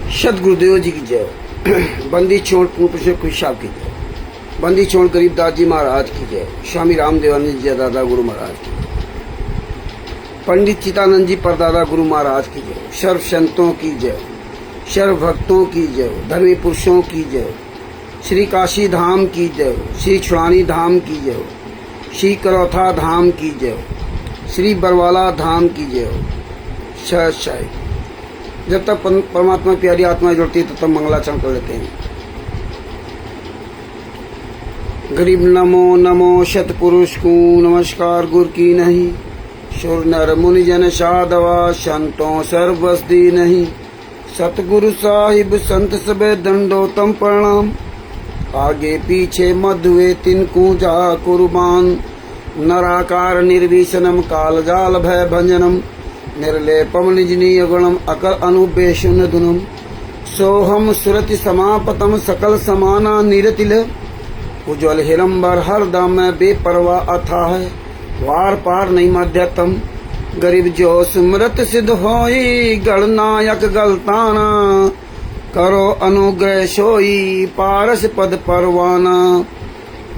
सतगुरुदेव जी की जय। बंदी छोड़ पूर्ण खुश साहब की जय। बंदी छोड़ गरीबदास जी महाराज की जय। स्वामी रामदेवानंद जी दादा गुरु महाराज की जय। पंडित चितानंद जी परदादा गुरु महाराज की जय। सर्व संतों की जय, सर्व भक्तों की जय, धर्मी पुरुषों की जय, श्री काशी धाम की जय, श्री छुड़ानी धाम की जय, श्री करौथा धाम की जय, श्री बरवाला धाम की जय। शायद जब तक परमात्मा की प्यारी आत्मा जुड़ती है तब तक मंगलाचरण कर लेते हैं। गरीब नमो नमो सतपुरुष को नमस्कार गुर की नहीं, सुर नर मुनि जन साधवा संतों सर्वस्दी नहीं। सतगुरु साहिब संत सबे दंडोतम प्रणाम, आगे पीछे मधुए तिनको जा कुर्बान। नराकार निर्विशनम काल जाल भय भंजनम, निर्लेपम निजनीय गुणम अकल अनुपेशुन धुनम। सोहम सुरति समापतम सकल समाना निरतिल, उज्ज्वल हिरंबर हरदम में बेपरवा अथा है, वार पार नहीं मध्यतम। गरीब जो सुमृत सिद्ध होई, गणनायक गलताना, करो अनुग्रह सोई पारस पद परवाना।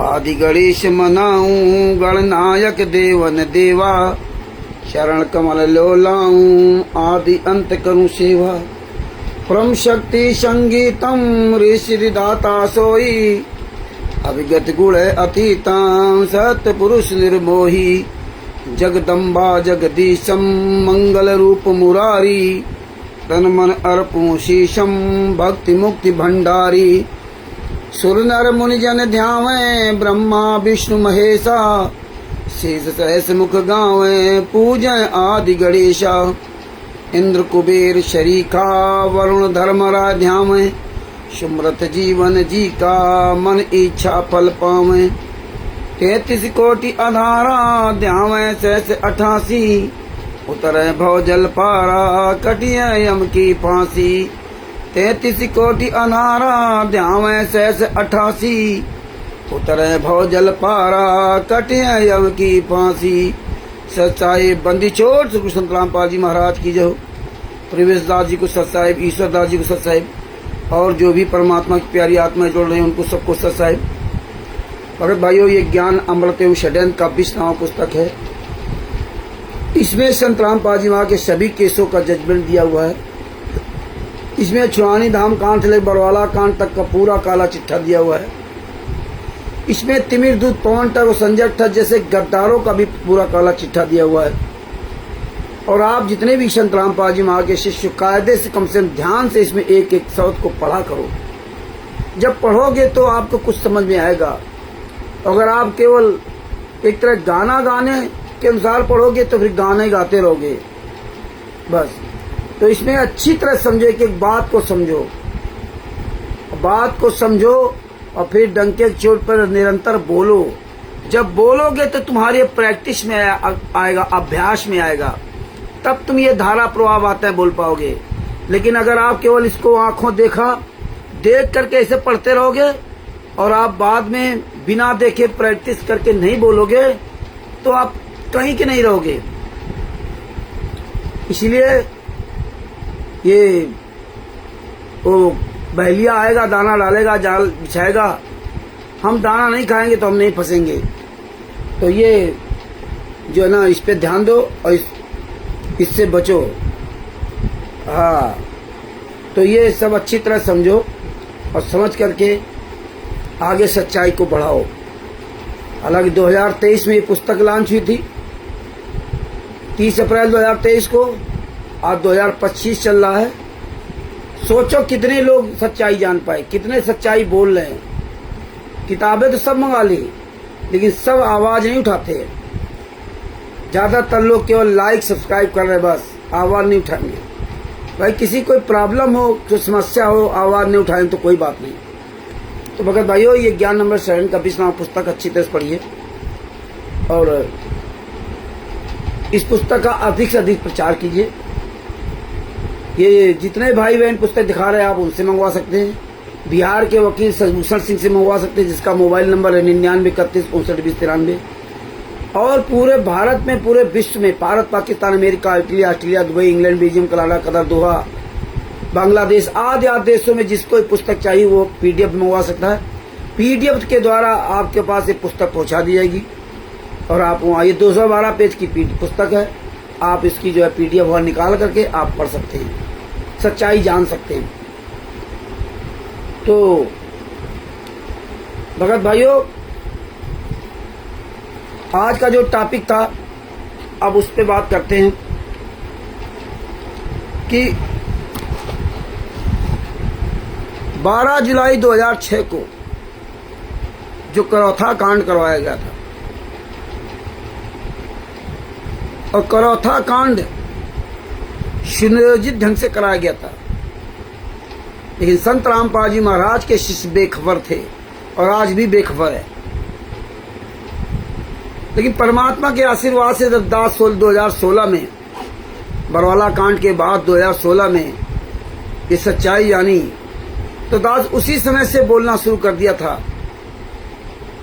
आदि गणेश मनाऊं गणनायक देवन देवा, शरण कमल लोलाऊं आदि अंत करूं सेवा। परम शक्ति संगीतम ऋषि दाता सोई, अभिगत गुण अतीतां सत्य पुरुष निर्मोही। जगदम्बा जगदीशम मंगल रूप मुरारी, तन मन अर्पूं शीशम भक्ति मुक्ति भंडारी। सुर नर मुनि जन ध्यावे ब्रह्मा विष्णु महेशा, शेष सहस मुख गावे पूजय आदि गणेशा। इंद्र कुबेर शरीखा वरुण धर्मरा ध्यावे, सुमृत जीवन जी का मन इच्छा फल पावे। 33 कोटि अधारा ध्यावे सहस 88, उतरे भव जल पारा कटिया यम की फांसी। 33 कोटि अधारा ध्यावे सहस 88, उतरे भव जल पारा कटिया यम की फांसी। सच्चाई बंदी छोड़ श्री संत रामपाल जी महाराज की जय। प्रवेश दास जी को सत साहिब, ईश्वर दास जी को सत साहिब, और जो भी परमात्मा की प्यारी आत्मा जोड़ रहे हैं उनको सबको सत साहिब। भगत भाइयों, ये ज्ञान अमृत एवं षड्यंत्र का 20वां पुस्तक है। इसमें संत रामपाल जी महाराज के सभी केसों का जजमेंट दिया हुआ है। इसमें छुड़ानी धाम कांड से लेकर बरवाला कांड तक का पूरा काला चिट्ठा दिया हुआ है। इसमें तिमिर दूत पवन तक और संजय ठग जैसे गद्दारों का भी पूरा काला चिट्ठा दिया हुआ है। और आप जितने भी संत रामपाल जी महाराज के शिष्य कायदे से कम ध्यान से इसमें एक एक शब्द को पढ़ा करो। जब पढ़ोगे तो आपको कुछ समझ में आएगा। अगर आप केवल एक तरह गाना गाने के अनुसार पढ़ोगे तो फिर गाने गाते रहोगे बस। तो इसमें अच्छी तरह समझो, एक बात को समझो, बात को समझो और फिर डंके की चोट पर निरंतर बोलो। जब बोलोगे तो तुम्हारे प्रैक्टिस में आएगा, अभ्यास में आएगा, तब तुम ये धारा प्रवाह बातें बोल पाओगे। लेकिन अगर आप केवल इसको आंखों देखा देख करके ऐसे पढ़ते रहोगे और आप बाद में बिना देखे प्रैक्टिस करके नहीं बोलोगे तो आप कहीं के नहीं रहोगे। इसलिए ये वो बहलिया आएगा, दाना डालेगा, जाल बिछाएगा, हम दाना नहीं खाएंगे तो हम नहीं फंसेंगे। तो ये जो है ना, इस पे ध्यान दो और इससे बचो। हाँ, तो ये सब अच्छी तरह समझो और समझ करके आगे सच्चाई को बढ़ाओ। हालांकि 2023 में ये पुस्तक लॉन्च हुई थी 30 अप्रैल 2023 को, आज 2025 चल रहा है। सोचो कितने लोग सच्चाई जान पाए, कितने सच्चाई बोल रहे हैं। किताबें तो सब मंगा ली लेकिन सब आवाज नहीं उठाते। ज्यादातर लोग केवल लाइक सब्सक्राइब कर रहे हैं, बस आवाज नहीं उठाएंगे। भाई किसी कोई प्रॉब्लम हो, जो समस्या हो, आवाज नहीं उठाएंगे तो कोई बात नहीं। तो भगत भाइयों, ये ज्ञान नंबर 7 का 20वां पुस्तक अच्छी तरह से पढ़िए और इस पुस्तक का अधिक से अधिक प्रचार कीजिए। ये जितने भाई बहन पुस्तक दिखा रहे हैं आप उनसे मंगवा सकते हैं। बिहार के वकील सजभूषण सिंह से मंगवा सकते हैं, जिसका मोबाइल नंबर है 99 31 59 20 93। और पूरे भारत में, पूरे विश्व में, Bharat, Pakistan, America, Italy, Australia, Dubai, England, Belgium, Canada, Qatar, Doha, Bangladesh आदि देशों में जिसको ये पुस्तक चाहिए वो पीडीएफ मंगवा सकता है। पीडीएफ के द्वारा आपके पास ये पुस्तक पहुंचा दी जाएगी और आप वहाँ, ये 212 पेज की पुस्तक है, आप इसकी जो है पीडीएफ वहाँ निकाल करके आप पढ़ सकते हैं, सच्चाई जान सकते हैं। तो भगत भाइयों, आज का जो टॉपिक था अब उस पर बात करते हैं कि 12 जुलाई 2006 को जो करौथा कांड करवाया गया था, और करौथा कांड सुनियोजित ढंग से कराया गया था, लेकिन संत रामपाल जी महाराज के शिष्य बेखबर थे और आज भी बेखबर है। लेकिन परमात्मा के आशीर्वाद से जब 2016 में बरवाला कांड के बाद 2016 में ये सच्चाई जानी, तो दास उसी समय से बोलना शुरू कर दिया था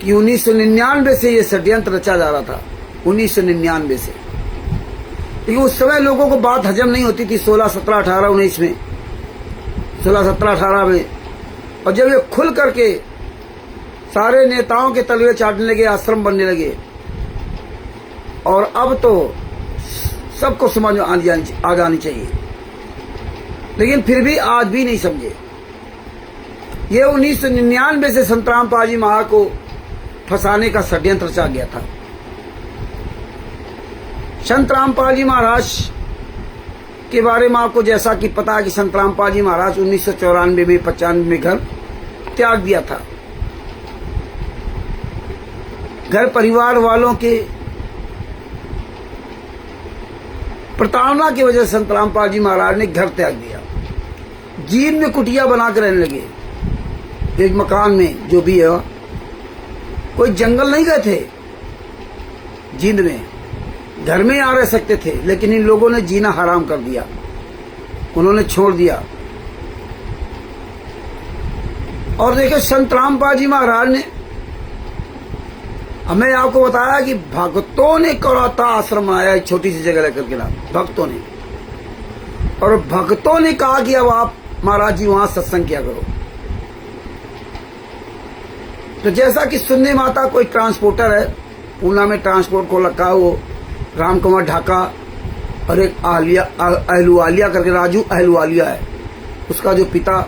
कि 1999 से ये षड्यंत्र रचा जा रहा था, 1999 से। लेकिन उस समय लोगों को बात हजम नहीं होती थी, 16, 17, 18, 19 में, 16, 17, 18 में। और जब ये खुल करके सारे नेताओं के तलवे चाटने लगे, आश्रम बनने लगे, और अब तो सबको समझ में आ जानी चाहिए, लेकिन फिर भी आज भी नहीं समझे। ये 1999 से संत रामपाल जी महाराज को फंसाने का षड्यंत्र रचा गया था। संत रामपाल जी महाराज के बारे में आपको जैसा कि पता है कि संत रामपाल जी महाराज 1994 में 95 में घर त्याग दिया था। घर परिवार वालों के प्रताड़ना की वजह से संत रामपाल जी महाराज ने घर त्याग दिया। जींद में कुटिया बना कर रहने लगे, एक मकान में जो भी है। कोई जंगल नहीं गए थे जींद में, घर में आ रह सकते थे, लेकिन इन लोगों ने जीना हराम कर दिया, उन्होंने छोड़ दिया। और देखिए संत रामपाल जी महाराज ने हमें आपको बताया कि भक्तों ने करौता आश्रम बनाया, छोटी सी जगह लेकर के नाम, भक्तों ने। और भक्तों ने कहा कि अब आप महाराज जी वहां सत्संग किया करो। तो जैसा कि सुन्नी माता कोई ट्रांसपोर्टर है, पूना में ट्रांसपोर्ट को लगा, वो राम कुमार ढाका, और एक अहलुवालिया करके राजू अहलुवालिया है, उसका जो पिता,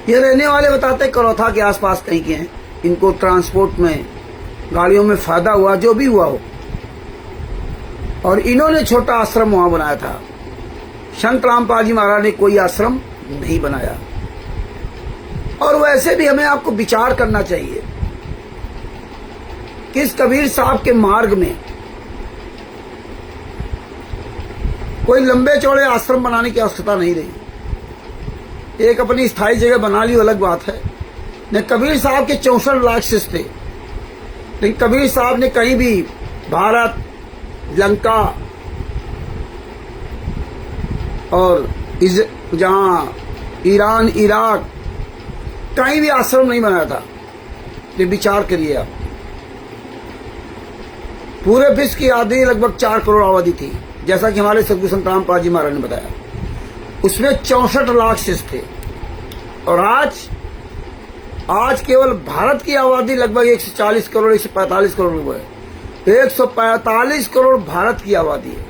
ये रहने वाले बताते करौथा के आसपास कहीं के हैं। इनको ट्रांसपोर्ट में गाड़ियों में फायदा हुआ, जो भी हुआ हो, और इन्होंने छोटा आश्रम वहां बनाया था। संत रामपाल जी महाराज ने कोई आश्रम नहीं बनाया। और वैसे भी हमें आपको विचार करना चाहिए कि इस कबीर साहब के मार्ग में कोई लंबे चौड़े आश्रम बनाने की आवश्यकता नहीं रही। एक अपनी स्थायी जगह बना ली अलग बात है। न कबीर साहब के 64 लाख शिष्य थे, लेकिन कबीर साहब ने कहीं भी भारत, लंका और जहां ईरान, इराक, कहीं भी आश्रम नहीं बनाया था। ये विचार करिए आप। पूरे विश्व की आबादी लगभग 4 करोड़ आबादी थी, जैसा कि हमारे सदगुरु संत रामपाल जी महाराज ने बताया। उसमें 64 लाख शिष्य थे। और आज केवल भारत की आबादी लगभग 140 करोड़, 145 करोड़ लोग है। 145 करोड़ भारत की आबादी है।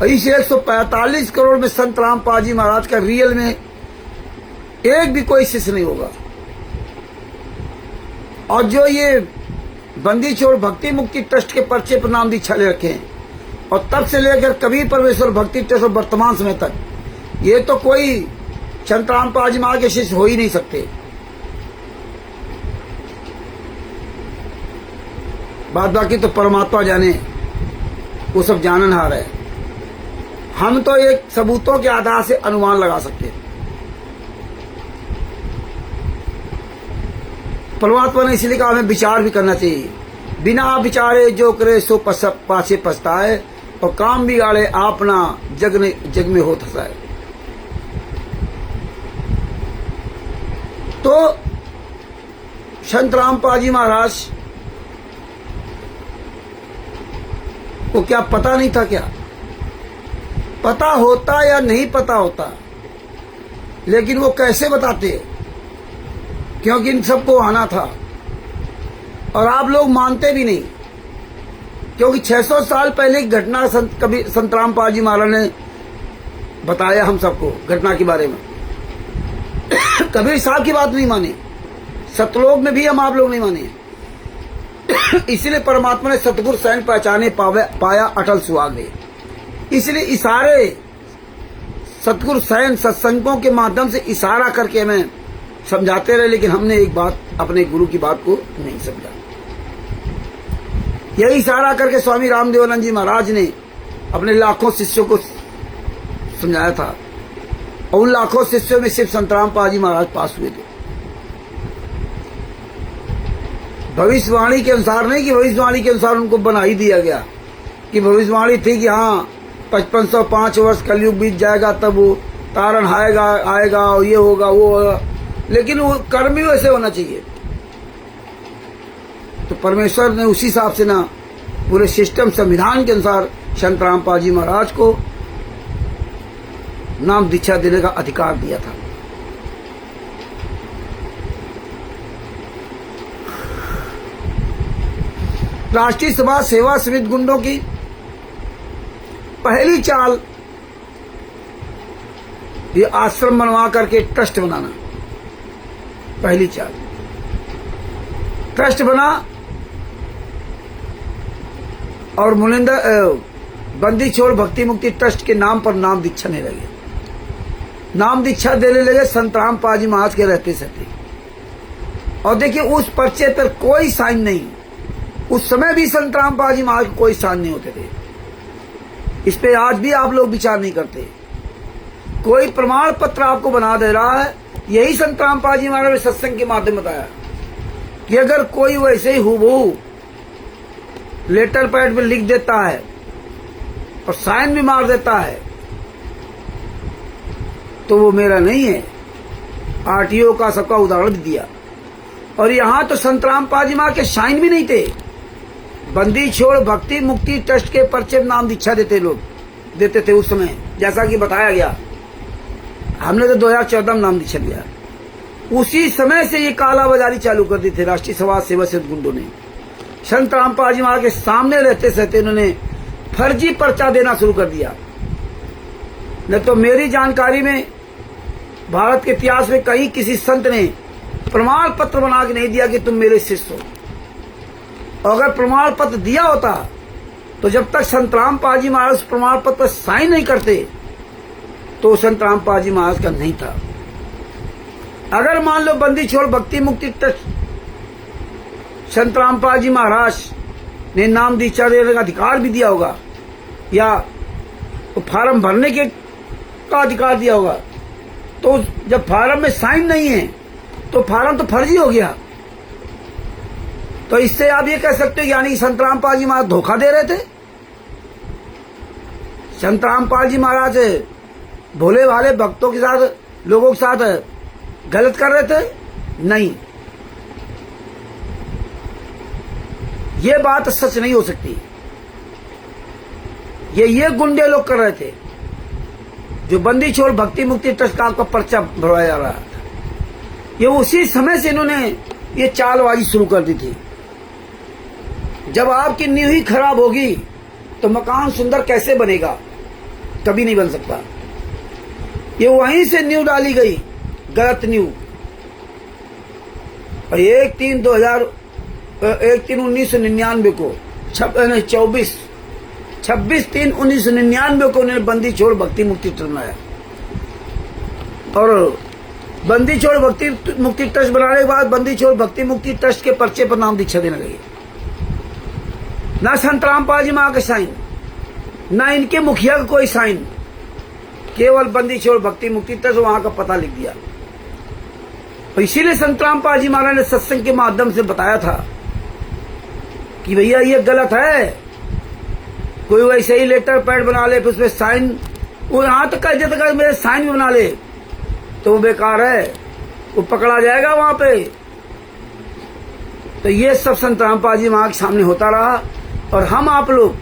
और इस 145 करोड़ में संत रामपाल जी महाराज का रियल में एक भी कोई शिष्य नहीं होगा। और जो ये बंदी छोड़ भक्ति मुक्ति ट्रस्ट के पर्चे पर नाम दीक्षा ले रखे हैं, और तब से लेकर कबीर परमेश्वर भक्ति ट्रस्ट और वर्तमान समय तक, ये तो कोई संत रामपाल जी महाराज के शिष्य हो ही नहीं सकते। बात बाकी तो परमात्मा जाने, वो सब जाननहार है। हम तो एक सबूतों के आधार से अनुमान लगा सकते हैं। परमात्मा ने इसलिए कहा हमें विचार भी करना चाहिए। बिना विचारे जो करे सो पाछे पछताए, और काम बिगाड़े आपना जग में होत हसाए। तो संत रामपाल जी महाराज को क्या पता नहीं था क्या? पता होता या नहीं पता होता, लेकिन वो कैसे बताते, क्योंकि इन सबको आना था। और आप लोग मानते भी नहीं, क्योंकि 600 साल पहले की घटना कभी संत रामपाल जी महाराज ने बताया हम सबको घटना के बारे में। कबीर साहब की बात नहीं माने, सतलोक में भी हम आप लोग नहीं माने। इसलिए परमात्मा ने सतगुरु सैन पहचाने पाया अटल सुहागे। इसलिए इशारे सतगुरु सैन सत्संगों के माध्यम से इशारा करके हमें समझाते रहे, लेकिन हमने एक बात अपने गुरु की बात को नहीं समझा। यही इशारा करके स्वामी रामदेवानंद जी महाराज ने अपने लाखों शिष्यों को समझाया था, और उन लाखों शिष्यों में सिर्फ संत रामपाल जी महाराज पास हुए थे। भविष्यवाणी के अनुसार नहीं कि भविष्यवाणी के अनुसार उनको बना ही दिया गया, कि भविष्यवाणी थी कि हाँ 5505 वर्ष कलयुग बीत जाएगा, तब वो तारण आएगा और ये होगा वो होगा, लेकिन वो कर्म ही वैसे होना चाहिए। तो परमेश्वर ने उसी हिसाब से ना पूरे सिस्टम संविधान के अनुसार संत रामपाल जी महाराज को नाम दीक्षा देने का अधिकार दिया था। राष्ट्रीय समाज सेवा समिति गुंडों की पहली चाल ये आश्रम बनवा करके ट्रस्ट बनाना। पहली चाल ट्रस्ट बना और बंदी छोड़ भक्ति मुक्ति ट्रस्ट के नाम पर नाम दीक्षा नहीं लगे, नाम दीक्षा देने लगे संत रामपाल जी महाराज के रहते सते। और देखिए उस पर्चे पर कोई साइन नहीं, उस समय भी संत रामपाल जी महाराज कोई साइन नहीं होते थे। इस पे आज भी आप लोग विचार नहीं करते। कोई प्रमाण पत्र आपको बना दे रहा है, यही संत रामपाल जी महाराज ने सत्संग के माध्यम बताया कि अगर कोई वैसे ही हूबहू लेटर पैड पे लिख देता है और साइन भी मार देता है तो वो मेरा नहीं है। आरटीओ का सबका उदाहरण दिया। और यहां तो संत रामपाल जी महाराज के साइन भी नहीं थे। बंदी छोड़ भक्ति मुक्ति ट्रस्ट के पर्चे नाम दीक्षा देते थे उस समय, जैसा कि बताया गया। हमने तो 2014 में नाम दीक्षा लिया। उसी समय से ये काला बाजारी चालू कर दी थी राष्ट्रीय समाज सेवा समिति गुंडों ने। संत रामपाल जी महाराज के सामने रहते सहते इन्होंने फर्जी पर्चा देना शुरू कर दिया। नहीं तो मेरी जानकारी में भारत के इतिहास में कहीं किसी संत ने प्रमाण पत्र बना के नहीं दिया कि तुम मेरे शिष्य हो। और अगर प्रमाण पत्र दिया होता तो जब तक संत रामपाल जी महाराज उस प्रमाण पत्र पर साइन नहीं करते तो संत रामपाल जी महाराज का नहीं था। अगर मान लो बंदी छोड़ भक्ति मुक्ति ट्रस्ट संत रामपाल जी महाराज ने नाम दीक्षा देने का अधिकार भी दिया होगा या तो फार्म भरने के का अधिकार दिया होगा, तो जब फार्म में साइन नहीं है तो फार्म तो फर्जी हो गया। तो इससे आप ये कह सकते हो यानी संत रामपाल जी महाराज धोखा दे रहे थे। संत रामपाल जी महाराज भोले भाले भक्तों के साथ लोगों के साथ गलत कर रहे थे? नहीं, ये बात सच नहीं हो सकती। ये गुंडे लोग कर रहे थे जो बंदी छोड़ भक्ति मुक्ति ट्रस्ट का आपका पर्चा भरवाया जा रहा था। ये उसी समय से इन्होंने ये चालबाजी शुरू कर दी थी। जब आपकी नींव ही खराब होगी तो मकान सुंदर कैसे बनेगा? कभी नहीं बन सकता। ये वहीं से नींव डाली गई, गलत नींव। और 1/3/1999 को 26/3/1999 को उन्होंने बंदी छोड़ भक्ति मुक्ति ट्रस्ट बनाया। और बंदी छोड़ भक्ति मुक्ति ट्रस्ट बनाने के बाद बंदी छोड़ भक्ति मुक्ति ट्रस्ट के पर्चे पर नाम दीक्षा देने लगे। ना संत रामपाल जी महाराज का साइन, ना इनके मुखिया का कोई साइन, केवल बंदी छोड़ भक्ति मुक्ति ट्रस्ट वहां का पता लिख दिया। और इसीलिए संत रामपाल जी महाराज ने सत्संग के माध्यम से बताया था कि भैया ये गलत है। कोई वैसे ही लेटर पैड बना ले फिर उसमें साइन, वो यहां तक कह देता मेरे साइन भी बना ले तो वो बेकार है, वो पकड़ा जाएगा वहां पे। तो ये सब संत रामपाल जी महाराज के सामने होता रहा। और हम आप लोग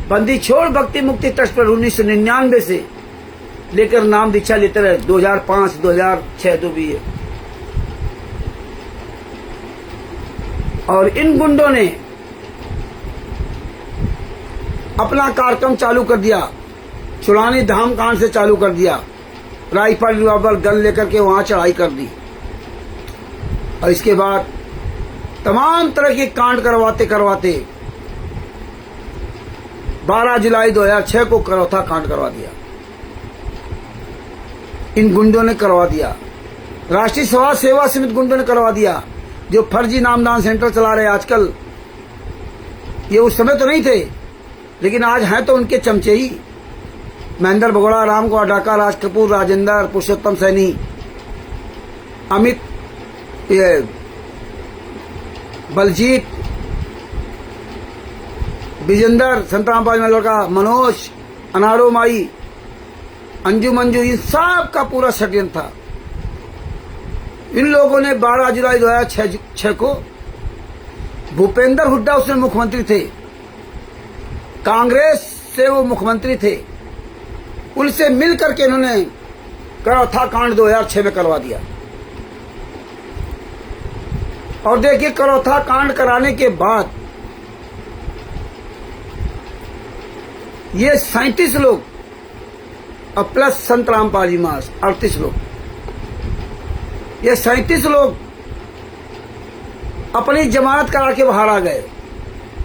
बंदी छोड़ भक्ति मुक्ति ट्रस्ट पर 1999 से लेकर नाम दीक्षा लेते रहे, 2005 2006 जो भी है। और इन गुंडों ने अपना कार्यक्रम चालू कर दिया, चुलानी धाम कांड से चालू कर दिया, राइफल रिवॉल्वर गन लेकर के वहां चढ़ाई कर दी। और इसके बाद तमाम तरह के कांड करवाते करवाते 12 जुलाई 2006 को करौथा कांड करवा दिया, इन गुंडों ने करवा दिया। राष्ट्रीय समाज सेवा समिति गुंडों ने करवा दिया, जो फर्जी नामदान सेंटर चला रहे आजकल। ये उस समय तो नहीं थे, लेकिन आज हैं तो उनके चमचे ही। महेंद्र भगोड़ा, राम को अडाका, राज कपूर, राजेंद्र, पुरुषोत्तम सैनी, अमित, ये बलजीत, विजेंदर, संतराम पाल में लड़का, मनोज, अनारो माई, अंजू मंजू, इन सब का पूरा षड्यंत्र था। इन लोगों ने 12 जुलाई 2006 को भूपेंद्र हुड्डा उसमें मुख्यमंत्री थे, कांग्रेस से वो मुख्यमंत्री थे, उनसे मिलकर के इन्होंने करौथा कांड 2006 में करवा दिया। और देखिए, करौथा कांड कराने के बाद ये 37 लोग और प्लस संत रामपाल जी मास 38 लोग, ये 37 लोग अपनी जमानत करा के बाहर आ गए।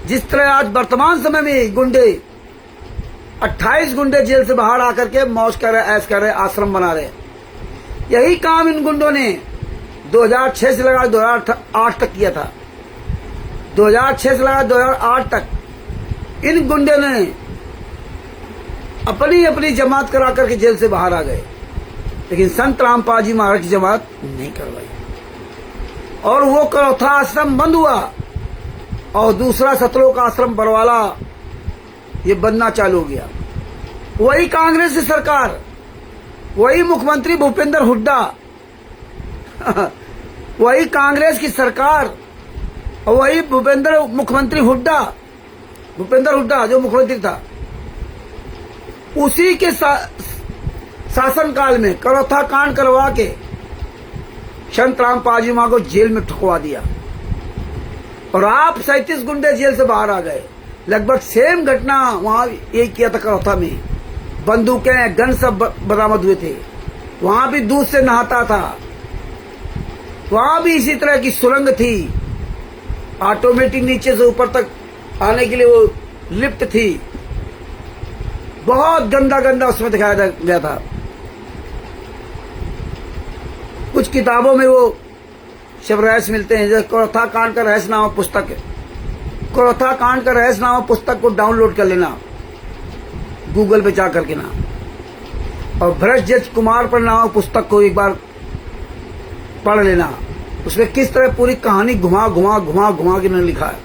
जिस तरह आज वर्तमान समय में गुंडे 28 गुंडे जेल से बाहर आकर के मौज कर रहे, ऐश कर रहे, आश्रम बना रहे। यही काम इन गुंडों ने 2006 से लगा 2008 तक किया था। 2006 से लगा 2008 तक इन गुंडे ने अपनी अपनी जमात करा करके जेल से बाहर आ गए, लेकिन संत रामपाल जी महाराज की जमात नहीं करवाई। और वो करौथा आश्रम बंद हुआ और दूसरा सतलोक आश्रम बरवाला ये बनना चालू हो गया। वही कांग्रेस की सरकार, वही मुख्यमंत्री भूपेंद्र हुड्डा वही कांग्रेस की सरकार और वही मुख्यमंत्री हुड्डा, भूपेंद्र हुड्डा जो मुख्यमंत्री था, उसी के शासनकाल में करौथा कांड करवा के संत रामपाल जी मां को जेल में ठुकवा दिया। और आप 37 गुंडे जेल से बाहर आ गए। लगभग सेम घटना वहां यही किया था करौथा में। बंदूकें, गन सब बरामद हुए थे। वहां भी दूध से नहाता था, वहां भी इसी तरह की सुरंग थी, ऑटोमेटिक नीचे से ऊपर तक आने के लिए वो लिफ्ट थी। बहुत गंदा गंदा उसमें दिखाया गया था। कुछ किताबों में वो सब रहस्य मिलते हैं, जैसे करौथा कांड का रहस्य नामक पुस्तक है। करौथा कांड का रहस्य नामक पुस्तक को डाउनलोड कर लेना गूगल पे जा करके ना, और भरत कुमार पर नामक पुस्तक को एक बार पढ़ लेना। उसमें किस तरह पूरी कहानी घुमा घुमा घुमा घुमा के लिखा है।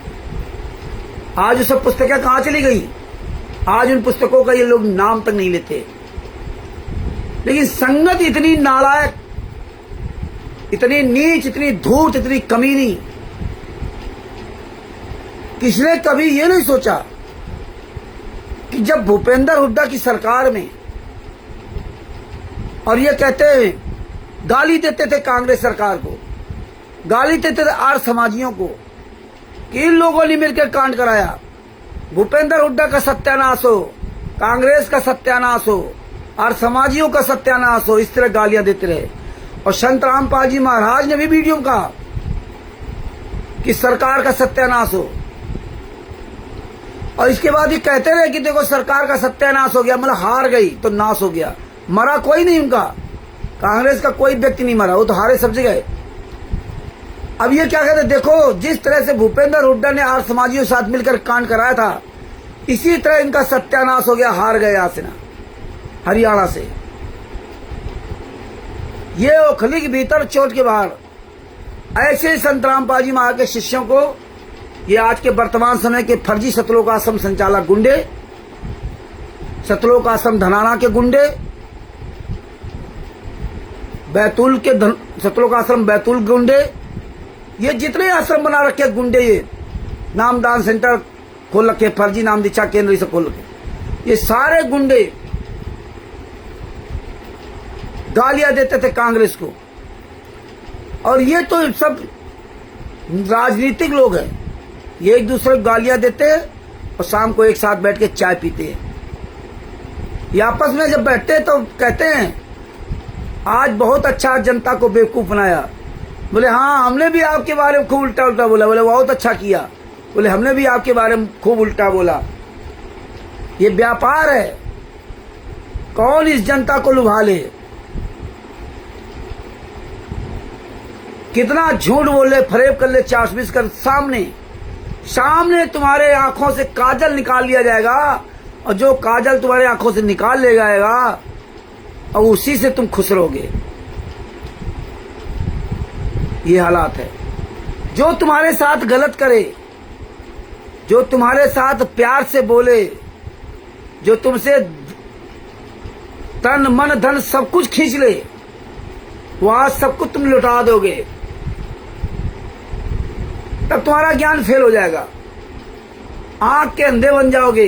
आज वो सब पुस्तकें कहाँ चली गई? आज उन पुस्तकों का ये लोग नाम तक नहीं लेते। लेकिन संगत इतनी नालायक, इतनी नीच, इतनी धूर्त, इतनी कमीनी, किसने कभी ये नहीं सोचा कि जब भूपेंद्र हुड्डा की सरकार में, और ये कहते हैं, गाली देते थे कांग्रेस सरकार को, गाली देते थे आर्य समाजियों को, कि इन लोगों ने मिलकर कांड कराया, भूपेंद्र हुड्डा का सत्यानाश हो, कांग्रेस का सत्यानाश हो, आर्य समाजियों का सत्यानाश हो, इस तरह गालियां देते रहे। और संत रामपाल जी महाराज ने भी वीडियो में कहा कि सरकार का सत्यानाश हो। और इसके बाद ये कहते रहे कि देखो सरकार का सत्यानाश हो गया, मतलब हार गई तो नाश हो गया। मरा कोई नहीं उनका, कांग्रेस का कोई व्यक्ति नहीं मरा, वो तो हारे सब जगह। अब ये क्या कहते, देखो जिस तरह से भूपेंद्र हुड्डा ने आर्य समाजियों के साथ मिलकर कांड कराया था, इसी तरह इनका सत्यानाश हो गया, हार गए यहां से ना, हरियाणा से। ये ओखली के भीतर चोट के बाहर। ऐसे संत रामपाल जी महाराज के शिष्यों को ये आज के वर्तमान समय के फर्जी सतलोक आश्रम संचालक गुंडे, सतलोक आश्रम धनाना के गुंडे, बैतूल के सतलोक आश्रम बैतूल गुंडे, ये जितने आश्रम बना रखे गुंडे, ये नामदान सेंटर खोल रखे, फर्जी नाम दीक्षा केंद्र सब खोल रखे, ये सारे गुंडे गालियां देते थे कांग्रेस को, और ये तो सब राजनीतिक लोग हैं। ये एक दूसरे को गालियां देते हैं और शाम को एक साथ बैठ के चाय पीते हैं। ये आपस में जब बैठते हैं तो कहते हैं आज बहुत अच्छा जनता को बेवकूफ बनाया। बोले हाँ, हमने भी आपके बारे में खूब उल्टा उल्टा बोला। बोले बहुत अच्छा किया। बोले हमने भी आपके बारे में खूब उल्टा बोला। ये व्यापार है, कौन इस जनता को लुभा ले। कितना झूठ बोले, फरेब कर ले, चाशबीस कर, सामने तुम्हारे आंखों से काजल निकाल लिया जाएगा, और जो काजल तुम्हारे आंखों से निकाल ले जाएगा और उसी से तुम खुश रहोगे। ये हालात है। जो तुम्हारे साथ गलत करे, जो तुम्हारे साथ प्यार से बोले, जो तुमसे तन मन धन सब कुछ खींच ले, वहां सब कुछ तुम लुटा दोगे, तब तुम्हारा ज्ञान फेल हो जाएगा। आंख के अंधे बन जाओगे,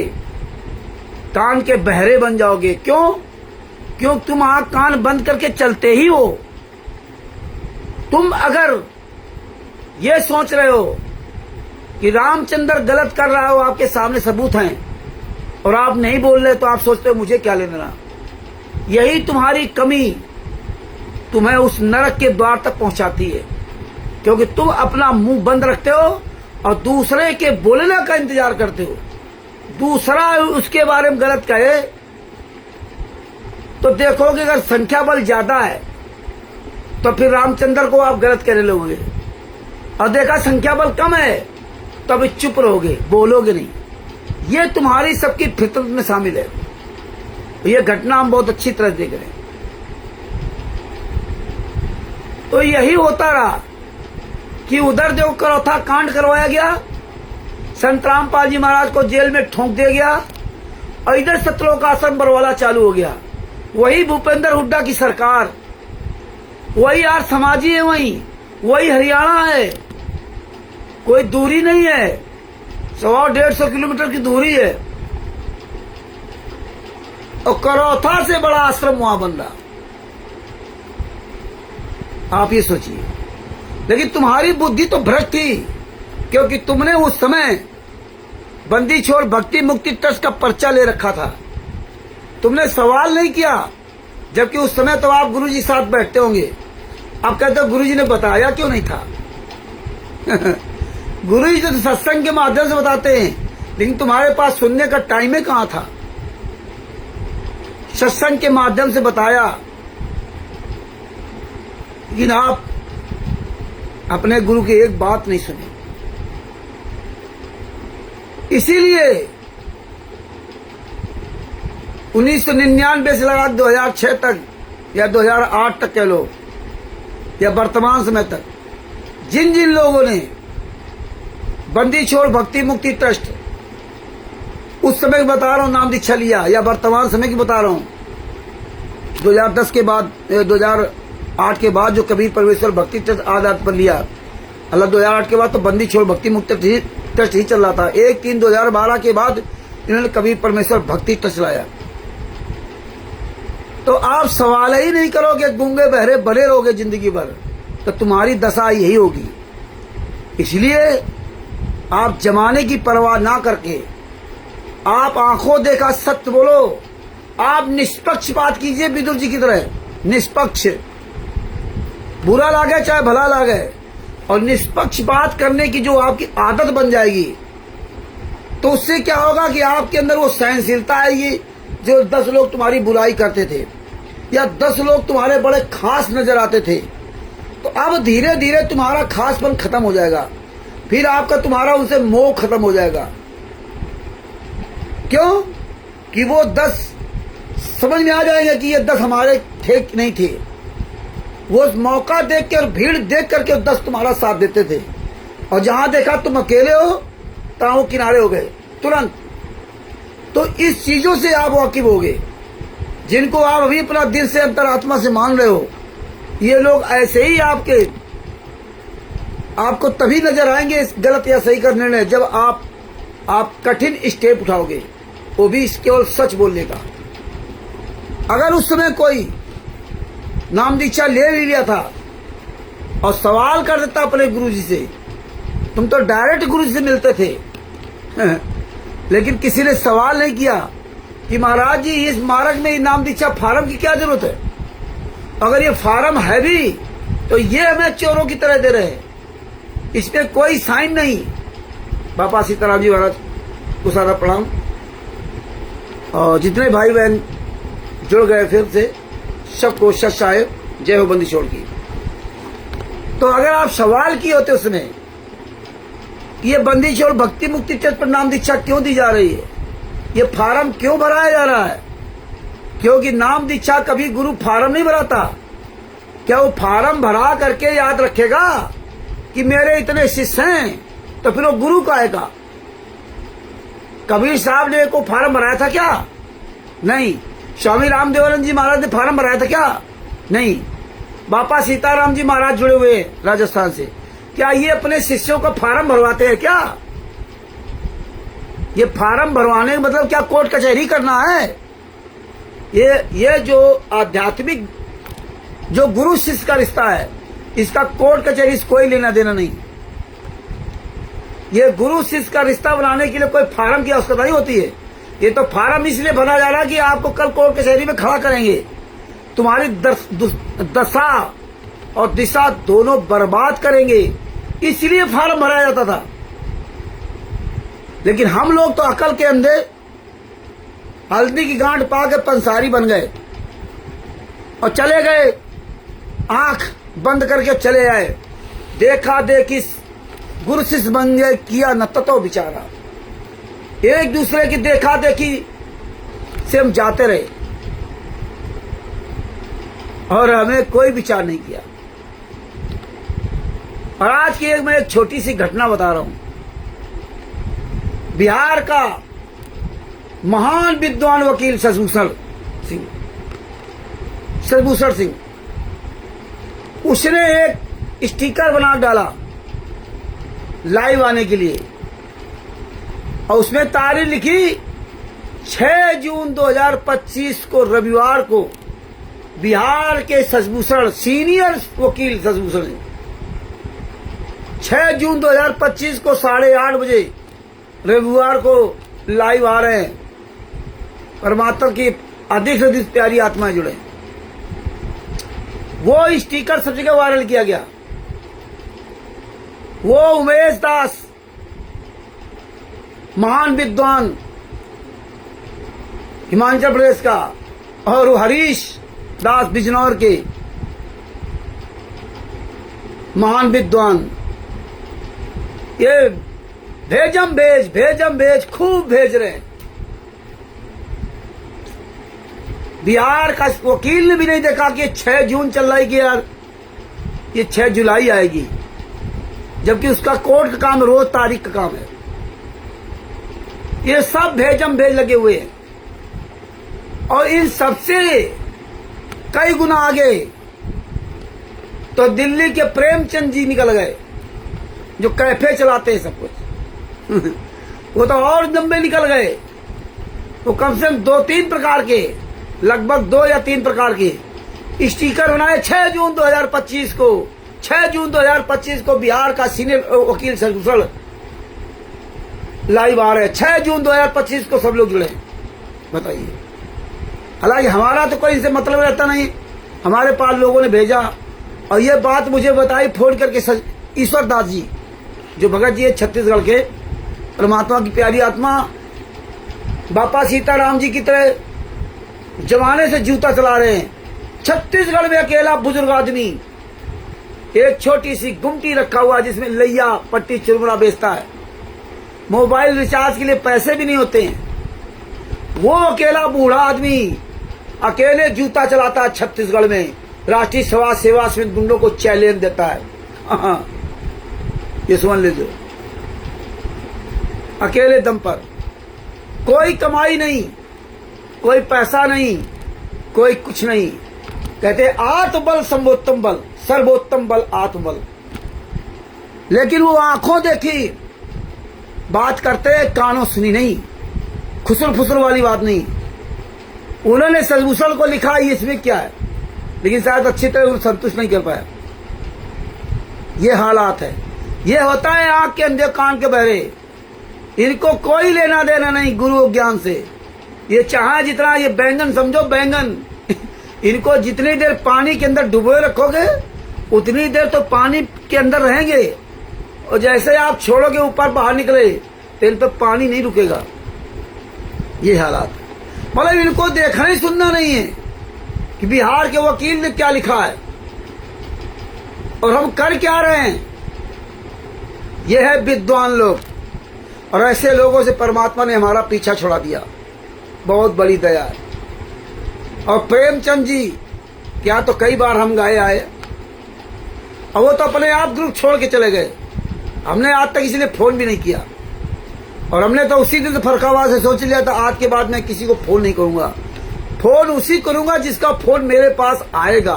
कान के बहरे बन जाओगे। क्यों तुम आंख कान बंद करके चलते ही हो। तुम अगर ये सोच रहे हो कि रामचंद्र गलत कर रहा हो, आपके सामने सबूत हैं, और आप नहीं बोल रहे, तो आप सोचते हो मुझे क्या लेना। यही तुम्हारी कमी तुम्हें उस नरक के द्वार तक पहुंचाती है, क्योंकि तुम अपना मुंह बंद रखते हो और दूसरे के बोलने का इंतजार करते हो। दूसरा उसके बारे में गलत कहे तो देखोगे अगर संख्या बल ज्यादा है तो फिर रामचंद्र को आप गलत कहने लगोगे, और देखा संख्या बल कम है तो अभी चुप रहोगे, बोलोगे नहीं। ये तुम्हारी सबकी फितरत में शामिल है। ये घटना हम बहुत अच्छी तरह देख रहे हैं। तो यही होता रहा कि उधर जो करौथा कांड करवाया गया, संत रामपाल जी महाराज को जेल में ठोंक दिया गया, और इधर सतलोक आश्रम बरवाला चालू हो गया। वही भूपेंद्र हुड्डा की सरकार, वही आर समाजी है, वही हरियाणा है। कोई दूरी नहीं है, 100-150 किलोमीटर की दूरी है, और करौथा से बड़ा आश्रम वहां बन रहा। आप ये सोचिए। लेकिन तुम्हारी बुद्धि तो भ्रष्ट थी, क्योंकि तुमने उस समय बंदी छोड़ भक्ति मुक्ति ट्रस्ट का पर्चा ले रखा था। तुमने सवाल नहीं किया, जबकि उस समय तो आप गुरुजी साथ बैठते होंगे। आप कहते हो गुरुजी ने बताया क्यों नहीं था। गुरुजी तो सत्संग के माध्यम से बताते हैं, लेकिन तुम्हारे पास सुनने का टाइम ही कहां था। सत्संग के माध्यम से बताया, लेकिन आप अपने गुरु की एक बात नहीं सुनी। इसीलिए 1999 से लगा 2006 तक या 2008 तक कह लो, या वर्तमान समय तक, जिन जिन लोगों ने बंदी छोड़ भक्ति मुक्ति ट्रस्ट, उस समय की बता रहा हूं, नाम दीक्षा लिया, या वर्तमान समय की बता रहा हूं, 2010 के बाद, 2008 के बाद जो कबीर परमेश्वर भक्ति ट्रस्ट आजाद पर लिया, अल्लाह 2008 के बाद तो बंदी छोड़ भक्ति मुक्ति ट्रस्ट ही चल रहा था। 1/3/2012 के बाद इन्होंने कबीर परमेश्वर भक्ति ट्रस्ट लाया। तो आप सवाल ही नहीं करोगे, गूंगे बहरे बने रहोगे जिंदगी भर, तो तुम्हारी दशा यही होगी। इसलिए आप जमाने की परवाह ना करके आप आंखों देखा सत्य बोलो। आप निष्पक्ष बात कीजिए, विदुर जी की तरह निष्पक्ष, बुरा लागे चाहे भला लागे, और निष्पक्ष बात करने की जो आपकी आदत बन जाएगी, तो उससे क्या होगा कि आपके अंदर वो सहनशीलता आएगी। जो 10 लोग तुम्हारी बुराई करते थे, या 10 लोग तुम्हारे बड़े खास नजर आते थे, तो अब धीरे धीरे तुम्हारा खासपन खत्म हो जाएगा। फिर आपका तुम्हारा उनसे मोह खत्म हो जाएगा। क्यों? कि वो 10 समझ में आ जाएंगे कि ये 10 हमारे थे नहीं थे। वो मौका देख के और भीड़ देख करके 10 तुम्हारा साथ देते थे, और जहां देखा तुम अकेले हो, तहां वो किनारे हो गए तुरंत। तो इस चीजों से आप वाकिफ होगे, जिनको आप अभी अपना दिल से अंतरात्मा से मान रहे हो। ये लोग ऐसे ही आपको तभी नजर आएंगे इस गलत या सही करने में, जब आप कठिन स्टेप उठाओगे। वो भी केवल सच बोलने का। अगर उस समय कोई नाम दीक्षा ले लिया था और सवाल कर देता अपने गुरुजी से, तुम तो डायरेक्ट गुरुजी से मिलते थे, लेकिन किसी ने सवाल नहीं किया कि महाराज जी इस मार्ग में नाम दीक्षा फार्म की क्या जरूरत है। अगर ये फार्म है भी तो ये हमें चोरों की तरह दे रहे हैं, इसमें कोई साइन नहीं। बाबा सीताराम जी महाराज को सारा प्रणाम, और जितने भाई बहन जुड़ गए फिर से सबको सत साहेब जय हो बंदी छोड़ की। तो अगर आप सवाल किए होते उसमें ये बंदी छोड़ भक्ति मुक्ति चर्च पर नाम दीक्षा क्यों दी जा रही है, ये फार्म क्यों भराया जा रहा है, क्योंकि नाम दीक्षा कभी गुरु फार्म नहीं भराता। क्या वो फार्म भरा करके याद रखेगा कि मेरे इतने शिष्य हैं, तो फिर वो गुरु का आएगा। कबीर साहब ने को फार्म भराया था क्या? नहीं। स्वामी रामदेवानंद जी महाराज ने फार्म भराया था क्या? नहीं। बापा सीताराम जी महाराज जुड़े हुए राजस्थान से, क्या ये अपने शिष्यों का फार्म भरवाते हैं क्या? ये फार्म भरवाने का मतलब क्या कोर्ट कचहरी करना है? ये जो आध्यात्मिक जो गुरु शिष्य का रिश्ता है, इसका कोर्ट कचहरी से कोई लेना देना नहीं। ये गुरु शिष्य का रिश्ता बनाने के लिए कोई फार्म की आवश्यकता नहीं होती है। ये तो फार्म इसलिए भरा जा रहा है कि आपको कल कोर्ट कचहरी में खड़ा करेंगे, तुम्हारी दशा और दिशा दोनों बर्बाद करेंगे, इसलिए फार्म भराया जाता था। लेकिन हम लोग तो अकल के अंधे हल्दी की गांठ पा के पंसारी बन गए और चले गए, आंख बंद करके चले आए। देखा देखी गुरु शिष्य बन गए, किया न ततो बिचारा। एक दूसरे की देखा देखी से हम जाते रहे और हमें कोई विचार नहीं किया। और आज की मैं एक छोटी सी घटना बता रहा हूं। बिहार का महान विद्वान वकील शशिभूषण सिंह, उसने एक स्टिकर बना डाला लाइव आने के लिए, और उसमें तारीख लिखी 6 जून 2025 को रविवार को बिहार के शशिभूषण सीनियर वकील शशिभूषण 6 जून 2025 को 8:30 बजे रविवार को लाइव आ रहे हैं। परमात्मा की अधिक से अधिक प्यारी आत्माएं जुड़े। वो स्टिकर सब जगह वायरल किया गया। वो उमेश दास महान विद्वान हिमाचल प्रदेश का, और वो हरीश दास बिजनौर के महान विद्वान, ये भेजम भेज खूब भेज रहे हैं। बिहार का वकील ने भी नहीं देखा कि 6 जून चल रहा है कि यार ये 6 जुलाई आएगी, जबकि उसका कोर्ट का काम रोज तारीख का काम है। ये सब भेजम भेज लगे हुए हैं, और इन सबसे कई गुना आगे तो दिल्ली के प्रेमचंद जी निकल गए, जो कैफे चलाते हैं सब कुछ। वो तो और लंबे निकल गए। वो कम से कम 2-3 प्रकार के, लगभग 2 या 3 प्रकार के स्टिकर बनाए 6 जून 2025 को। 6 जून 2025 को बिहार का सीनियर वकील शशिभूषण लाइव आ रहे हैं। 6 जून 2025 को सब लोग जुड़े। बताइए, हालांकि हमारा तो कोई इनसे मतलब रहता नहीं, हमारे पास लोगों ने भेजा। और ये बात मुझे बताई फोन करके ईश्वर दास जी, जो भगत जी है छत्तीसगढ़ के, परमात्मा की प्यारी आत्मा, बापा सीताराम जी की तरह जमाने से जूता चला रहे हैं। छत्तीसगढ़ में अकेला बुजुर्ग आदमी एक छोटी सी गुमटी रखा हुआ जिसमें लैया पट्टी चुरमुरा बेचता है। मोबाइल रिचार्ज के लिए पैसे भी नहीं होते हैं। वो अकेला बूढ़ा आदमी अकेले जूता चलाता है छत्तीसगढ़ में। राष्ट्रीय समाज सेवा समिति गुंडों को चैलेंज देता है। हाँ, ये समझ लीजिए, अकेले दम पर, कोई कमाई नहीं, कोई पैसा नहीं, कोई कुछ नहीं। कहते आत्मबल सर्वोत्तम बल, सर्वोत्तम बल आत्मबल। लेकिन वो आंखों देखी बात करते, कानों सुनी नहीं। खुसर फुसर वाली बात नहीं। उन्होंने सलमुसल को लिखा, इसमें क्या है, लेकिन शायद अच्छी तरह संतुष्ट नहीं कर पाया। ये हालात है। ये होता है आंख के अंधे कान के बहरे। इनको कोई लेना देना नहीं गुरु ज्ञान से। ये चाहे जितना, ये बैंगन समझो बैंगन इनको जितनी देर पानी के अंदर डुबोए रखोगे उतनी देर तो पानी के अंदर रहेंगे, और जैसे आप छोड़ोगे ऊपर बाहर निकले तो इन पर पानी नहीं रुकेगा। ये हालात, मतलब इनको देखना ही सुनना नहीं है कि बिहार के वकील ने क्या लिखा है और हम कर क्या रहे हैं। ये है विद्वान लोग, और ऐसे लोगों से परमात्मा ने हमारा पीछा छुड़ा दिया। बहुत बड़ी दया है। और प्रेमचंद जी क्या तो कई बार हम गाए आए, और वो तो अपने आप ग्रुप छोड़ के चले गए। हमने आज तक किसी ने फोन भी नहीं किया, और हमने तो उसी दिन फरकावाद से सोच लिया था आज के बाद मैं किसी को फोन नहीं करूंगा। फोन उसी करूंगा जिसका फोन मेरे पास आएगा,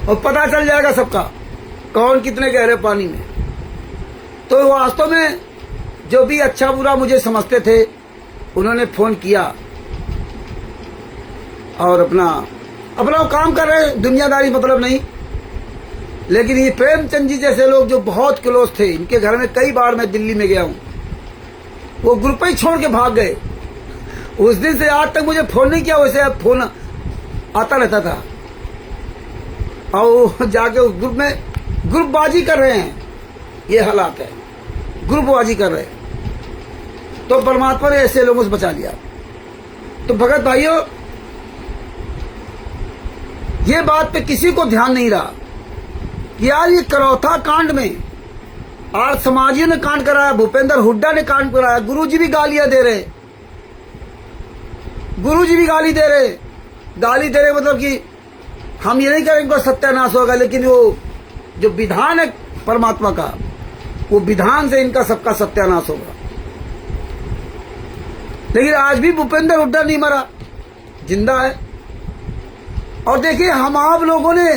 और पता चल जाएगा सबका कौन कितने गहरे पानी में। तो वास्तव में जो भी अच्छा बुरा मुझे समझते थे उन्होंने फोन किया और अपना काम कर रहे, दुनियादारी मतलब नहीं। लेकिन ये प्रेमचंद जी जैसे लोग जो बहुत क्लोज थे, इनके घर में कई बार मैं दिल्ली में गया हूं, वो ग्रुप ही छोड़ के भाग गए। उस दिन से आज तक मुझे फोन नहीं किया, वैसे अब फोन आता रहता था, और जाके उस ग्रुप में ग्रुपबाजी कर रहे हैं। ये हालात है, ग्रुपबाजी कर रहे हैं। तो परमात्मा ने ऐसे लोगों से बचा लिया। तो भगत भाइयों, ये बात पे किसी को ध्यान नहीं रहा कि यार ये करौथा कांड में आर्य समाजियों ने कांड कराया, भूपेंद्र हुड्डा ने कांड कराया, गुरुजी भी गालियां दे रहे, गुरुजी भी गाली दे रहे मतलब कि हम ये नहीं करेंगे सत्यानाश होगा, लेकिन वो जो विधान है परमात्मा का, वो विधान से इनका सबका सत्यानाश होगा। लेकिन आज भी भूपेंद्र हुड्डा नहीं मरा, जिंदा है। और देखिए, हम आप लोगों ने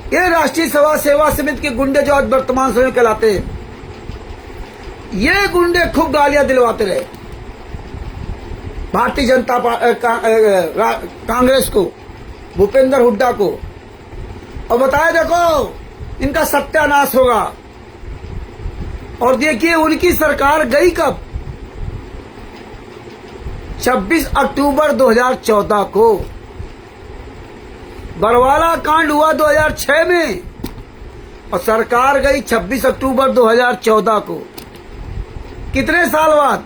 ये राष्ट्रीय सेवा समिति के गुंडे जो आज वर्तमान समय कहलाते हैं, ये गुंडे खूब गालियां दिलवाते रहे भारतीय जनता कांग्रेस को, भूपेंद्र हुड्डा को, और बताया देखो इनका सत्यानाश होगा। और देखिए उनकी सरकार गई कब? 26 अक्टूबर 2014 को। बरवाला कांड हुआ 2006 में, और सरकार गई 26 अक्टूबर 2014 को। कितने साल बाद?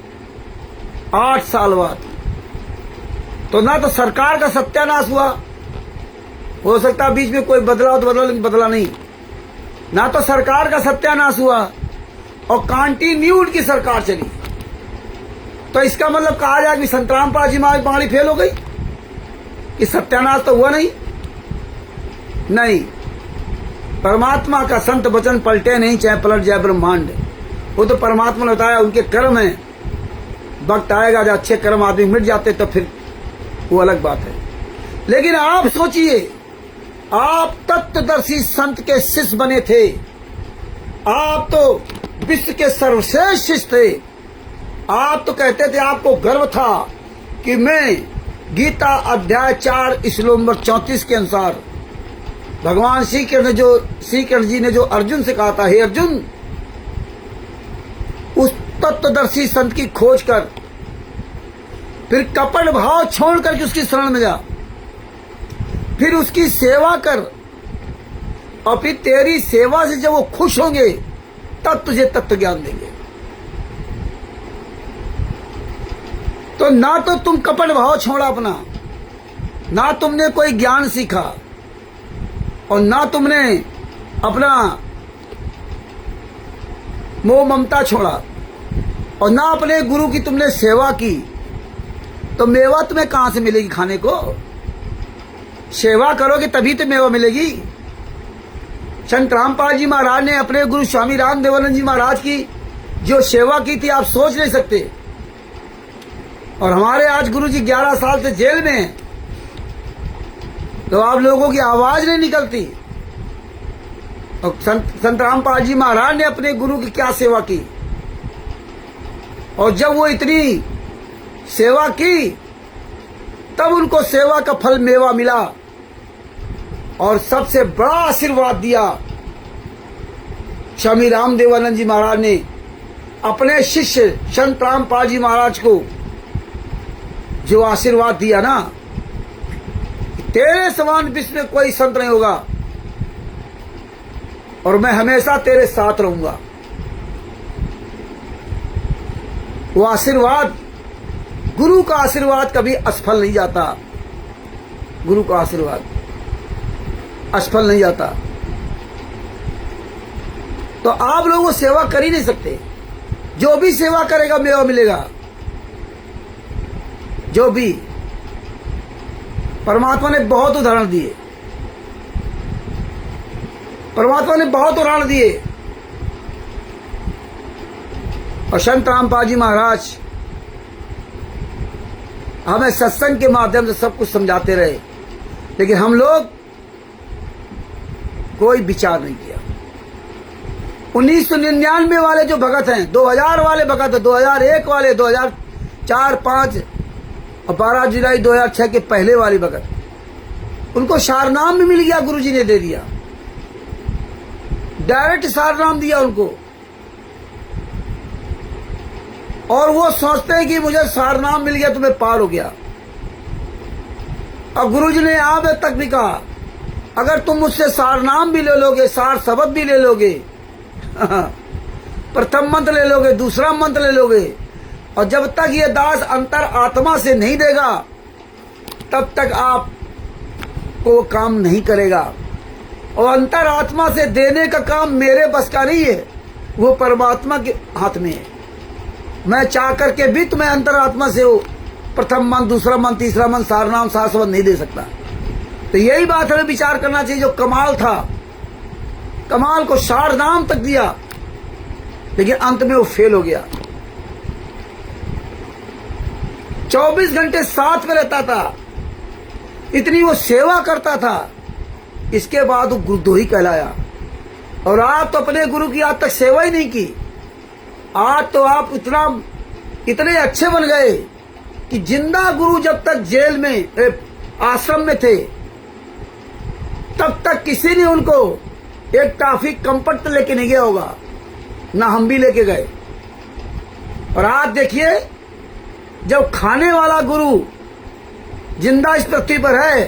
8 साल बाद। तो ना तो सरकार का सत्यानाश हुआ, हो सकता बीच में कोई बदलाव तो बदला, लेकिन बदला नहीं। ना तो सरकार का सत्यानाश हुआ, और कंटिन्यू उनकी सरकार चली। तो इसका मतलब कहा जाए कि संतराम पाजी मांगड़ी फेल हो गई, कि सत्यानाश तो हुआ नहीं। परमात्मा का संत वचन पलटे नहीं, चाहे पलट जाए ब्रह्मांड। वो तो परमात्मा ने बताया, उनके कर्म है। वक्त आएगा जब अच्छे कर्म आदमी मिट जाते, तो फिर वो अलग बात है। लेकिन आप सोचिए, आप तत्वदर्शी संत के शिष्य बने थे, आप तो विश्व के सर्वश्रेष्ठ शिष्य थे। आप तो कहते थे, आपको गर्व था कि मैं गीता अध्याय 4 श्लोक नंबर 34 के अनुसार भगवान श्री कृष्ण जी ने जो अर्जुन से कहा था, हे अर्जुन, उस तत्वदर्शी संत की खोज कर, फिर कपट भाव छोड़ करके उसकी शरण में जा, फिर उसकी सेवा कर, और फिर तेरी सेवा से जब वो खुश होंगे तब तुझे तत्व ज्ञान देंगे। तो ना तो तुम कपट भाव छोड़ा अपना, ना तुमने कोई ज्ञान सीखा, और ना तुमने अपना मोह ममता छोड़ा, और ना अपने गुरु की तुमने सेवा की। तो मेवा तुम्हें कहां से मिलेगी खाने को? सेवा करोगे तभी तो मेवा मिलेगी। संत रामपाल जी महाराज ने अपने गुरु स्वामी राम देवानंद जी महाराज की जो सेवा की थी, आप सोच नहीं सकते। और हमारे आज गुरु जी 11 साल से जेल में हैं, तो आप लोगों की आवाज नहीं निकलती। और संत रामपाल जी महाराज ने अपने गुरु की क्या सेवा की, और जब वो इतनी सेवा की तब उनको सेवा का फल मेवा मिला और सबसे बड़ा आशीर्वाद दिया स्वामी रामदेवानंद जी महाराज ने अपने शिष्य संत रामपाल जी महाराज को जो आशीर्वाद दिया ना, तेरे समान विश्व में कोई संत नहीं होगा और मैं हमेशा तेरे साथ रहूंगा। वो आशीर्वाद, गुरु का आशीर्वाद कभी असफल नहीं जाता। गुरु का आशीर्वाद असफल नहीं जाता। तो आप लोगों सेवा कर ही नहीं सकते। जो भी सेवा करेगा मेवा मिलेगा। जो भी, परमात्मा ने बहुत उदाहरण दिए। परमात्मा ने बहुत उदाहरण दिए और संत रामपाल जी महाराज हमें सत्संग के माध्यम से सब कुछ समझाते रहे, लेकिन हम लोग कोई विचार नहीं किया। 1999 वाले जो भगत हैं, 2000 वाले भगत, 2001 वाले, 2004, 5 और 12 जुलाई 2006 के पहले वाले भगत, उनको सारनाम भी मिल गया, गुरुजी ने दे दिया। डायरेक्ट सारनाम दिया उनको और वो सोचते हैं कि मुझे सारनाम मिल गया तो मैं पार हो गया। और गुरुजी ने यहाँ तक भी कहा, अगर तुम मुझसे सारनाम भी ले लोगे, सार शब्द भी ले लोगे, प्रथम मंत्र ले लोगे, दूसरा मंत्र ले लोगे, और जब तक ये दास अंतर आत्मा से नहीं देगा तब तक आप को काम नहीं करेगा। और अंतर आत्मा से देने का काम मेरे बस का नहीं है, वो परमात्मा के हाथ में है। मैं चाह करके भी तुम्हें अंतर आत्मा से हो प्रथम मंत्र, दूसरा मंत्र, तीसरा मंत्र, सारनाम, सार शब्द नहीं दे सकता। तो यही बात हमें विचार करना चाहिए। जो कमाल था, कमाल को सारनाम तक दिया, लेकिन अंत में वो फेल हो गया। 24 घंटे साथ में रहता था, इतनी वो सेवा करता था, इसके बाद वो गुरुद्रोही कहलाया। और आप तो अपने गुरु की आज तक सेवा ही नहीं की। आज तो आप इतने अच्छे बन गए कि जिंदा गुरु जब तक जेल में, आश्रम में थे, तब तक किसी ने उनको एक टॉफी कंपट लेके नहीं गया होगा, ना हम भी लेके गए। और आज देखिए, जब खाने वाला गुरु जिंदा इस पृथ्वी पर है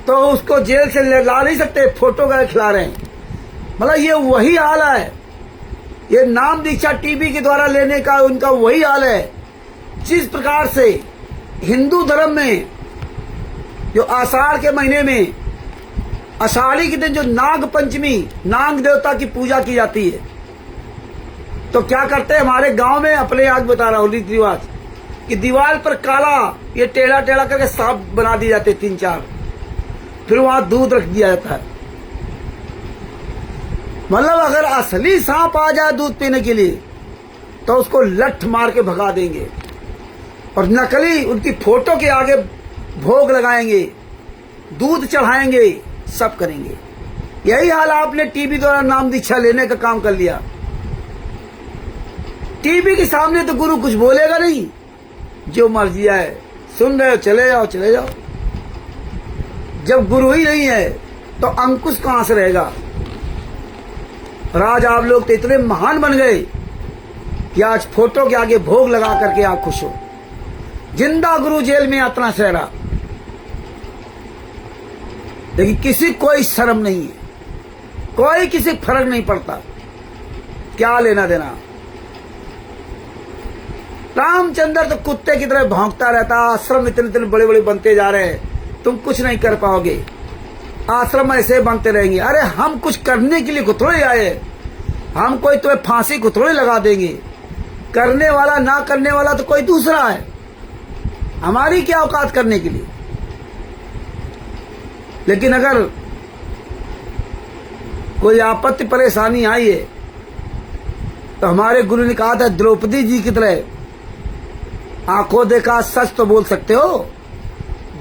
तो उसको जेल से ला नहीं सकते, फोटो का खिला रहे हैं। मतलब ये वही हाल है। ये नाम दीक्षा टीबी के द्वारा लेने का उनका वही हाल है। जिस प्रकार से हिंदू धर्म में जो आषाढ़ के महीने में, आषाढ़ी के दिन जो नाग पंचमी, नाग देवता की पूजा की जाती है, तो क्या करते हैं हमारे गांव में, अपने आज बता रहा हूँ रीति रिवाज, कि दीवार पर काला ये टेढ़ा टेढ़ा करके सांप बना दिए जाते 3-4, फिर वहां दूध रख दिया जाता है। मतलब अगर असली सांप आ जाए दूध पीने के लिए तो उसको लठ मार के भगा देंगे, और नकली उनकी फोटो के आगे भोग लगाएंगे, दूध चढ़ाएंगे, सब करेंगे। यही हाल आपने टीबी द्वारा नाम दीक्षा लेने का काम कर लिया। टीबी के सामने तो गुरु कुछ बोलेगा नहीं, जो मर्जी है, सुन रहे हो चले जाओ, चले जाओ। जब गुरु ही नहीं है तो अंकुश कहां से रहेगा। और आज आप लोग तो इतने महान बन गए कि आज फोटो के आगे भोग लगा करके आप खुश हो। जिंदा गुरु जेल में यातना सहरा, लेकिन किसी कोई शर्म नहीं है, कोई किसी फर्क नहीं पड़ता, क्या लेना देना। रामचंद्र तो कुत्ते की तरह भौंकता रहता। आश्रम इतने इतने बड़े बड़े बनते जा रहे हैं, तुम कुछ नहीं कर पाओगे, आश्रम ऐसे बनते रहेंगे। अरे हम कुछ करने के लिए को थोड़े आए, हम कोई तुम्हें फांसी को थोड़े लगा देंगे। करने वाला ना करने वाला तो कोई दूसरा है, हमारी क्या औकात करने के लिए। लेकिन अगर कोई आपत्ति परेशानी आई है तो हमारे गुरु ने कहा था, द्रौपदी जी की तरह आंखों देखा सच तो बोल सकते हो,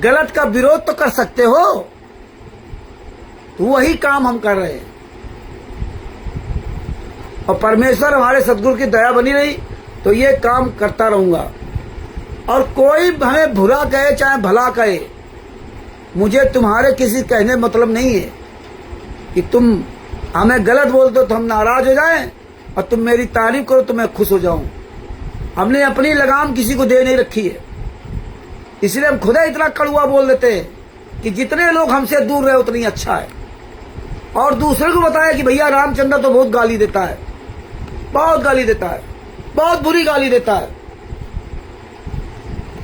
गलत का विरोध तो कर सकते हो। वही काम हम कर रहे हैं। और परमेश्वर हमारे सदगुरु की दया बनी रही, तो ये काम करता रहूंगा। और कोई हमें बुरा कहे चाहे भला कहे, मुझे तुम्हारे किसी कहने मतलब नहीं है कि तुम हमें गलत बोल दो तो हम नाराज हो जाएं और तुम मेरी तारीफ करो तो मैं खुश हो जाऊं। हमने अपनी लगाम किसी को दे नहीं रखी है, इसलिए हम खुदा इतना कड़वा बोल देते हैं कि जितने लोग हमसे दूर रहे उतनी अच्छा है। और दूसरे को बताया कि भैया रामचंद्र तो बहुत गाली देता है, बहुत गाली देता है, बहुत बुरी गाली देता है,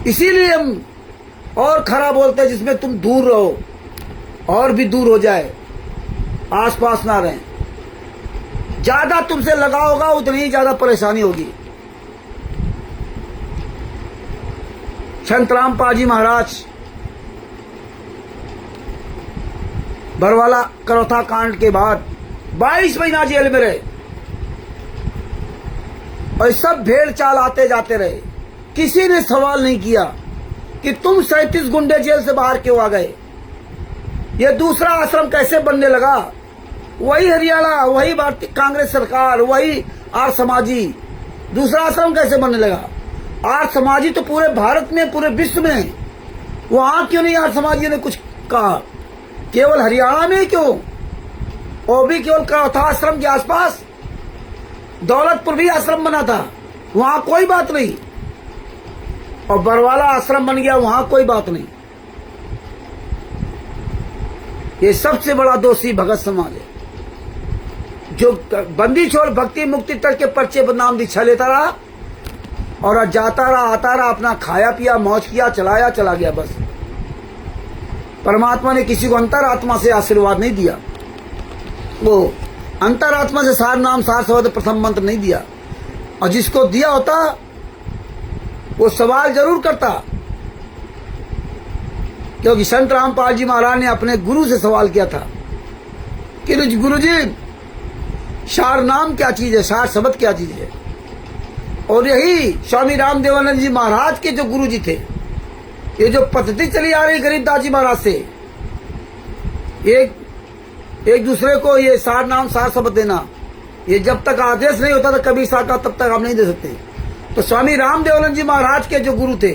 इसीलिए हम और खरा बोलते हैं जिसमें तुम दूर रहो और भी दूर हो जाए, आसपास ना रहें। ज्यादा तुमसे लगा होगा उतनी ही ज्यादा परेशानी होगी। संत रामपाल जी महाराज बरवाला करौथा कांड के बाद 22 महीना जेल में रहे और सब भेड़ चाल आते जाते रहे। किसी ने सवाल नहीं किया कि तुम 37 गुंडे जेल से बाहर क्यों आ गए, ये दूसरा आश्रम कैसे बनने लगा, वही हरियाणा, वही भारतीय कांग्रेस सरकार, वही आर्य समाजी, दूसरा आश्रम कैसे बनने लगा। आर्य समाजी तो पूरे भारत में, पूरे विश्व में, वहां क्यों नहीं आर्य समाजी ने कुछ कहा, केवल हरियाणा में क्यों, वो भी केवल करौथा आश्रम के आसपास। दौलतपुर भी आश्रम बना था, वहां कोई बात नहीं, और बरवाला आश्रम बन गया, वहां कोई बात नहीं। ये सबसे बड़ा दोषी भगत समाज है, जो बंदी छोड़ भक्ति मुक्ति तक के पर्चे बदनाम दीक्षा लेता रहा और जाता रहा, आता रहा, अपना खाया पिया, मौज किया, चलाया, चला गया बस। परमात्मा ने किसी को अंतरात्मा से आशीर्वाद नहीं दिया, वो अंतरात्मा से सार नाम सार शब्द प्रथम मंत्र नहीं दिया, और जिसको दिया होता वो सवाल जरूर करता। क्योंकि संत रामपाल जी महाराज ने अपने गुरु से सवाल किया था कि गुरु जी सार नाम क्या चीज है, सार शब्द क्या चीज है। और यही स्वामी रामदेवानंद जी महाराज के जो गुरु जी थे, ये जो पद्धति चली आ रही गरीबदास जी महाराज से, एक दूसरे को ये सार नाम सार शब्द देना, ये जब तक आदेश नहीं होता था कभी साका, तब तक आप नहीं दे सकते। तो स्वामी रामदेवानंद जी महाराज के जो गुरु थे,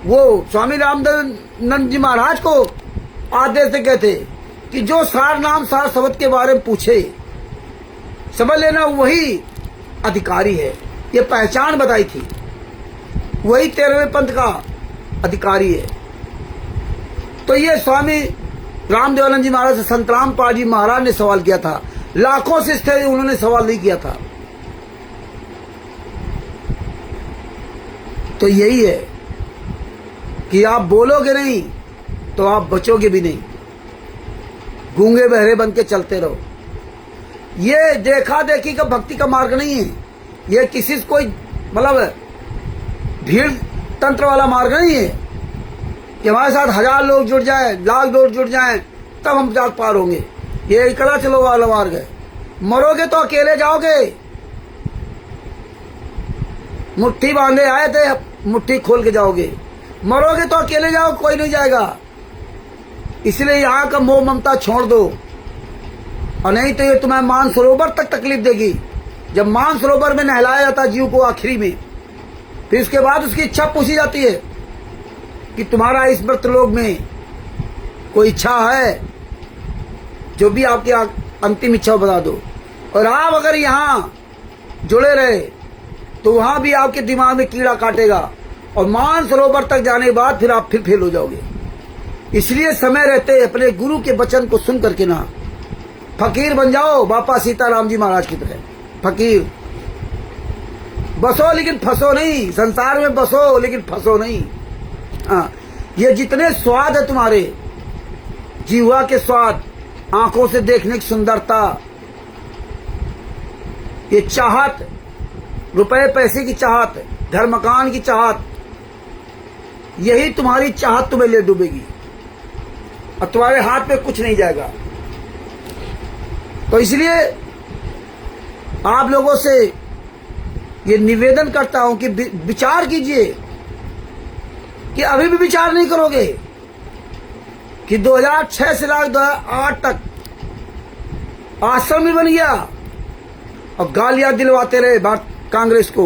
वो स्वामी रामदेवानंद जी महाराज को आदेश दे गए थे कि जो सार नाम सार शब्द के बारे में पूछे, समझ लेना वही अधिकारी है। ये पहचान बताई थी, वही 13वें पंथ का अधिकारी है। तो ये स्वामी रामदेवानंद जी महाराज से संत रामपाल जी महाराज ने सवाल किया था, लाखों से थे, उन्होंने सवाल नहीं किया था। तो यही है कि आप बोलोगे नहीं तो आप बचोगे भी नहीं, गूंगे बहरे बन के चलते रहो। ये देखा देखी का भक्ति का मार्ग नहीं है, ये किसी से कोई मतलब भीड़ तंत्र वाला मार्ग नहीं है कि हमारे साथ 1000 लोग जुड़ जाए, लाख लोग जुड़ जाएं तब हम जाग पार होंगे। ये अकेला चलो वाला मार्ग है। मरोगे तो अकेले जाओगे। मुट्ठी बांधे आए थे, मुट्ठी खोल के जाओगे। मरोगे तो अकेले जाओ, कोई नहीं जाएगा। इसलिए यहाँ का मोह ममता छोड़ दो, और नहीं तो ये तुम्हें मानसरोवर तक तकलीफ देगी। जब मानसरोवर में नहलाया जाता जीव को आखिरी में, फिर उसके बाद उसकी इच्छा पूछी जाती है कि तुम्हारा इस मृतलोक में कोई इच्छा है, जो भी आपकी अंतिम इच्छा बता दो। और आप अगर यहाँ जुड़े रहे तो वहां भी आपके दिमाग में कीड़ा काटेगा, और मानसरोवर तक जाने के बाद फिर आप फिर फेल हो जाओगे। इसलिए समय रहते अपने गुरु के वचन को सुन करके ना फकीर बन जाओ, बापा सीताराम जी महाराज की तरह फकीर बसो लेकिन फंसो नहीं। संसार में बसो लेकिन फंसो नहीं। हाँ, ये जितने स्वाद है तुम्हारे जीवा के स्वाद, आंखों से देखने की सुंदरता, ये चाहत, रुपए पैसे की चाहत, घर मकान की चाहत, यही तुम्हारी चाहत तुम्हें ले डूबेगी और तुम्हारे हाथ में कुछ नहीं जाएगा। तो इसलिए आप लोगों से ये निवेदन करता हूं कि विचार कीजिए, कि अभी भी विचार नहीं करोगे कि 2006 से 2008 तक आश्रम भी बन गया और गालियां दिलवाते रहे कांग्रेस को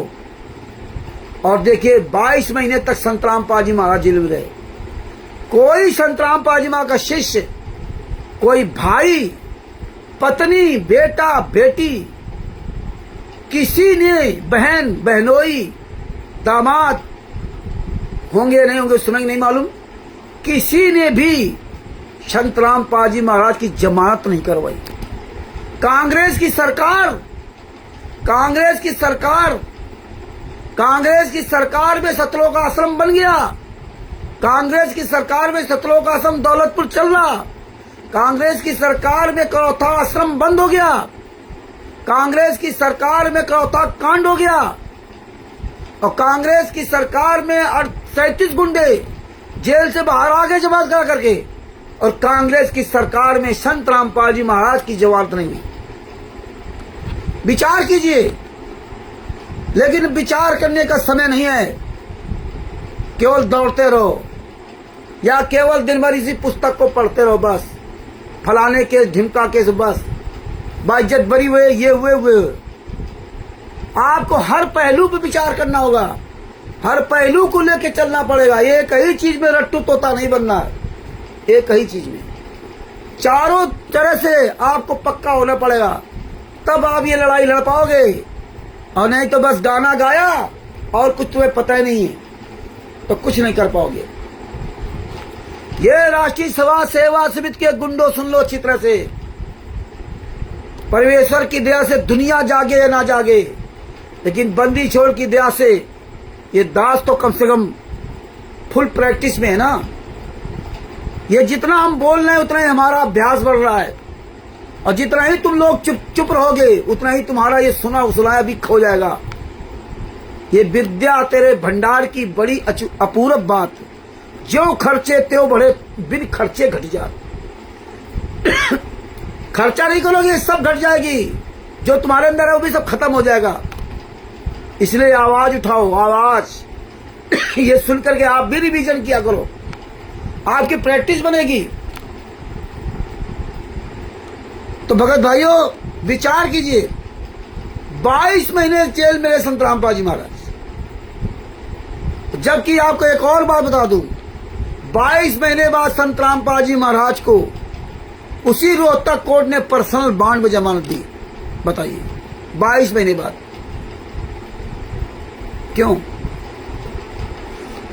और देखिए 22 महीने तक संत रामपाल जी महाराज जेल में रहे। कोई संत रामपाल जी महाराज का शिष्य, कोई भाई, पत्नी, बेटा, बेटी, किसी ने, बहन, बहनोई, दामाद होंगे नहीं होंगे उस समय नहीं मालूम, किसी ने भी संत रामपाल जी महाराज की जमानत नहीं करवाई। कांग्रेस की सरकार में सतलोक आश्रम बन गया। कांग्रेस की सरकार में सतलोक आश्रम दौलतपुर चल रहा। कांग्रेस की सरकार में करौथा आश्रम बंद हो गया। कांग्रेस की सरकार में करौथा कांड हो गया। और कांग्रेस की सरकार में 37 गुंडे जेल से बाहर आ गए जमानत करा करके। और कांग्रेस की सरकार में संत रामपाल जी महाराज की जमानत नहीं हुई। विचार कीजिए, लेकिन विचार करने का समय नहीं है। केवल दौड़ते रहो या केवल दिन भर इसी पुस्तक को पढ़ते रहो, बस फलाने के ढिमका के बस बाइज्जत बरी हुए, ये हुए। आपको हर पहलू पे विचार करना होगा, हर पहलू को लेके चलना पड़ेगा। एक ही चीज में रट्टू तोता नहीं बनना, एक ही चीज में चारों तरह से आपको पक्का होना पड़ेगा, तब आप ये लड़ाई लड़ पाओगे। और नहीं तो बस गाना गाया और कुछ तुम्हें पता ही नहीं है तो कुछ नहीं कर पाओगे। ये राष्ट्रीय सभा सेवा समिति के गुंडों, सुन लो अच्छी तरह से, परमेश्वर की दया से दुनिया जागे या ना जागे, लेकिन बंदी छोड़ की दया से ये दास तो कम से कम फुल प्रैक्टिस में है ना। ये जितना हम बोल रहे हैं उतना ही हमारा अभ्यास बढ़ रहा है, और जितना ही तुम लोग चुप रहोगे उतना ही तुम्हारा ये सुनाया भी खो जाएगा। ये विद्या तेरे भंडार की बड़ी अपूर्व बात, जो खर्चे त्यों बढ़े, बिन खर्चे घट जा। खर्चा नहीं करोगे सब घट जाएगी, जो तुम्हारे अंदर है वो भी सब खत्म हो जाएगा। इसलिए आवाज उठाओ, आवाज। ये सुन करके आप भी रिवीजन किया करो, आपकी प्रैक्टिस बनेगी। तो भगत भाइयों विचार कीजिए, 22 महीने जेल में रहे संत रामपाल जी महाराज। जबकि आपको एक और बात बता दूं, 22 महीने बाद संत रामपाल जी महाराज को उसी रोहतक कोर्ट ने पर्सनल बॉन्ड में जमानत दी। बताइए 22 महीने बाद क्यों?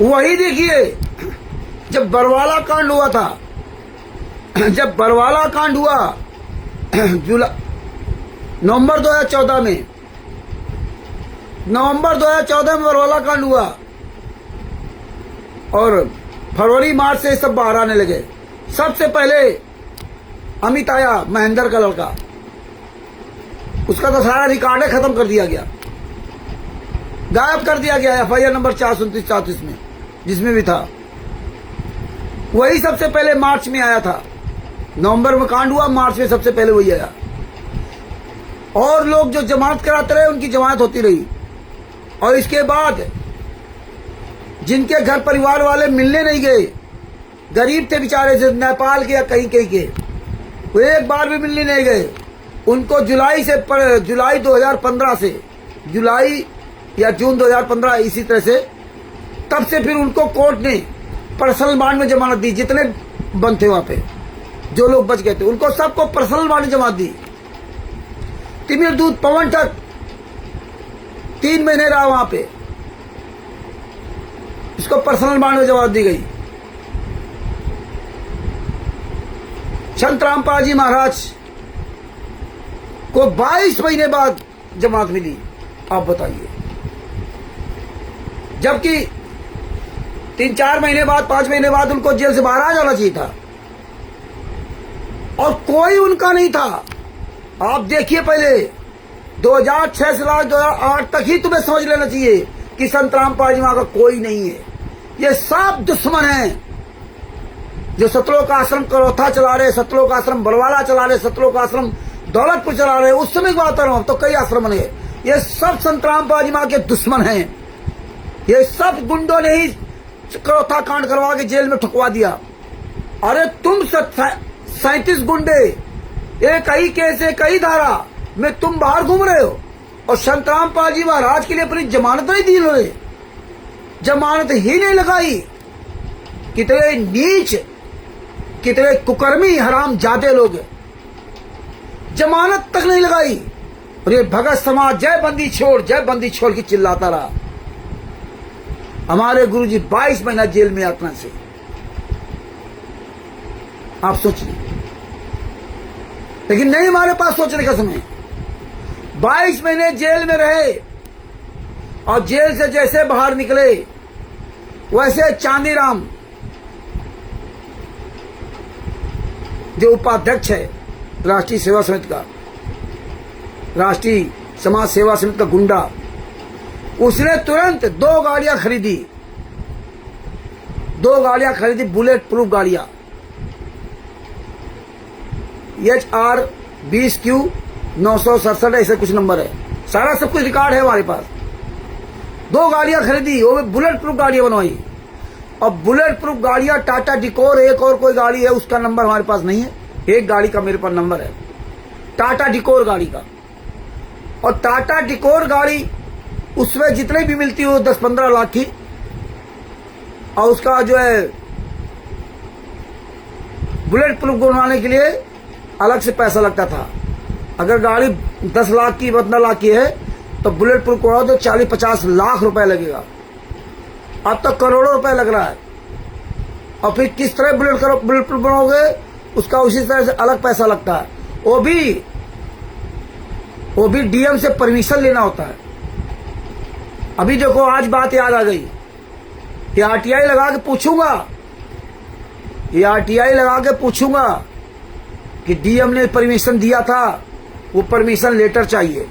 वही देखिए, जब बरवाला कांड हुआ था, नवंबर 2014 में, बरवाला कांड हुआ और फरवरी मार्च से सब बाहर आने लगे। सबसे पहले अमित आया, महेंद्र का लड़का, उसका तो सारा रिकॉर्ड खत्म कर दिया गया, गायब कर दिया गया FIR नंबर 429-34 में, जिसमें भी था। वही सबसे पहले मार्च में आया था। नवंबर में कांड हुआ, मार्च में सबसे पहले वही आया। और लोग जो जमानत कराते रहे उनकी जमानत होती रही। और इसके बाद जिनके घर परिवार वाले मिलने नहीं गए, गरीब थे बेचारे, जो नेपाल के या कहीं के, वो एक बार भी मिलने नहीं गए, उनको जुलाई 2015 से, जुलाई या जून 2015 इसी तरह से, तब से फिर उनको कोर्ट ने पर्सनल बॉन्ड में जमानत दी। जितने बंद थे वहां पे, जो लोग बच गए थे, उनको सबको पर्सनल बॉन्ड में जमानत दी। तिमिर दूत पवन तक 3 महीने रहा वहां पे, इसको पर्सनल बॉन्ड में जमानत दी गई। संत रामपाल जी महाराज को 22 महीने बाद जमानत मिली। आप बताइए, जबकि 3-4 महीने बाद, 5 महीने बाद उनको जेल से बाहर आ जाना चाहिए था, और कोई उनका नहीं था। आप देखिए, पहले 2006 से 2008 तक ही तुम्हें समझ लेना चाहिए कि संत रामपाल जी वहां का कोई नहीं है। ये सब दुश्मन हैं, जो सतलोक आश्रम करौथा चला रहे, सतलोक आश्रम बरवाला चला रहे, सतलोक आश्रम दौलतपुर चला रहे। उस समय की बात कर रहा हूं, तो कई आश्रम बने। ये सब संत रामपाल जी वहां के दुश्मन हैं। ये सब गुंडों ने ही करौथा कांड करवा के जेल में ठुकवा दिया। अरे तुम 37 गुंडे, एक ही केस, एक ही धारा में तुम बाहर घूम रहे हो, और संत रामपाल जी महाराज के लिए अपनी जमानत नहीं दी उन्होंने। जमानत ही नहीं लगाई। कितने नीच, कितने कुकर्मी हराम जादे लोग, जमानत तक नहीं लगाई। और ये भगत समाज जय बंदी छोड़ की चिल्लाता रहा। हमारे गुरुजी 22 महीना जेल में यातना से, आप सोचिए। लेकिन नहीं हमारे पास सोचने का समय। 22 महीने जेल में रहे और जेल से जैसे बाहर निकले वैसे चांदीराम जो उपाध्यक्ष है राष्ट्रीय सेवा समिति का, राष्ट्रीय समाज सेवा समिति का गुंडा, उसने तुरंत 2 गाड़ियां खरीदी, 2 गाड़ियां खरीदी, बुलेट प्रूफ गाड़ियां, HR 20Q 967 ऐसे कुछ नंबर है, सारा सब कुछ रिकॉर्ड है हमारे पास। 2 गाड़ियां खरीदी, वो भी बुलेट प्रूफ गाड़ियां बनवाई। और बुलेट प्रूफ गाड़ियां टाटा डिकोर, एक और कोई गाड़ी है उसका नंबर हमारे पास नहीं है, एक गाड़ी का मेरे पास नंबर है, टाटा डिकोर गाड़ी का। और टाटा डिकोर गाड़ी उसमें जितने भी मिलती है वो 10-15 लाख की, और उसका जो है बुलेट प्रूफ बनवाने के लिए अलग से पैसा लगता था। अगर गाड़ी 10 लाख की 15 लाख की है तो बुलेट प्रूफ कराओ तो 40-50 लाख रुपए लगेगा। अब तो करोड़ों रुपए लग रहा है। और फिर किस तरह बुलेट प्रूफ बनाओगे उसका उसी तरह से अलग पैसा लगता है। वो भी DM से परमिशन लेना होता है। अभी देखो आज बात याद आ गई, ये RTI लगा के पूछूंगा, कि DM ने परमिशन दिया था, वो परमिशन लेटर चाहिए।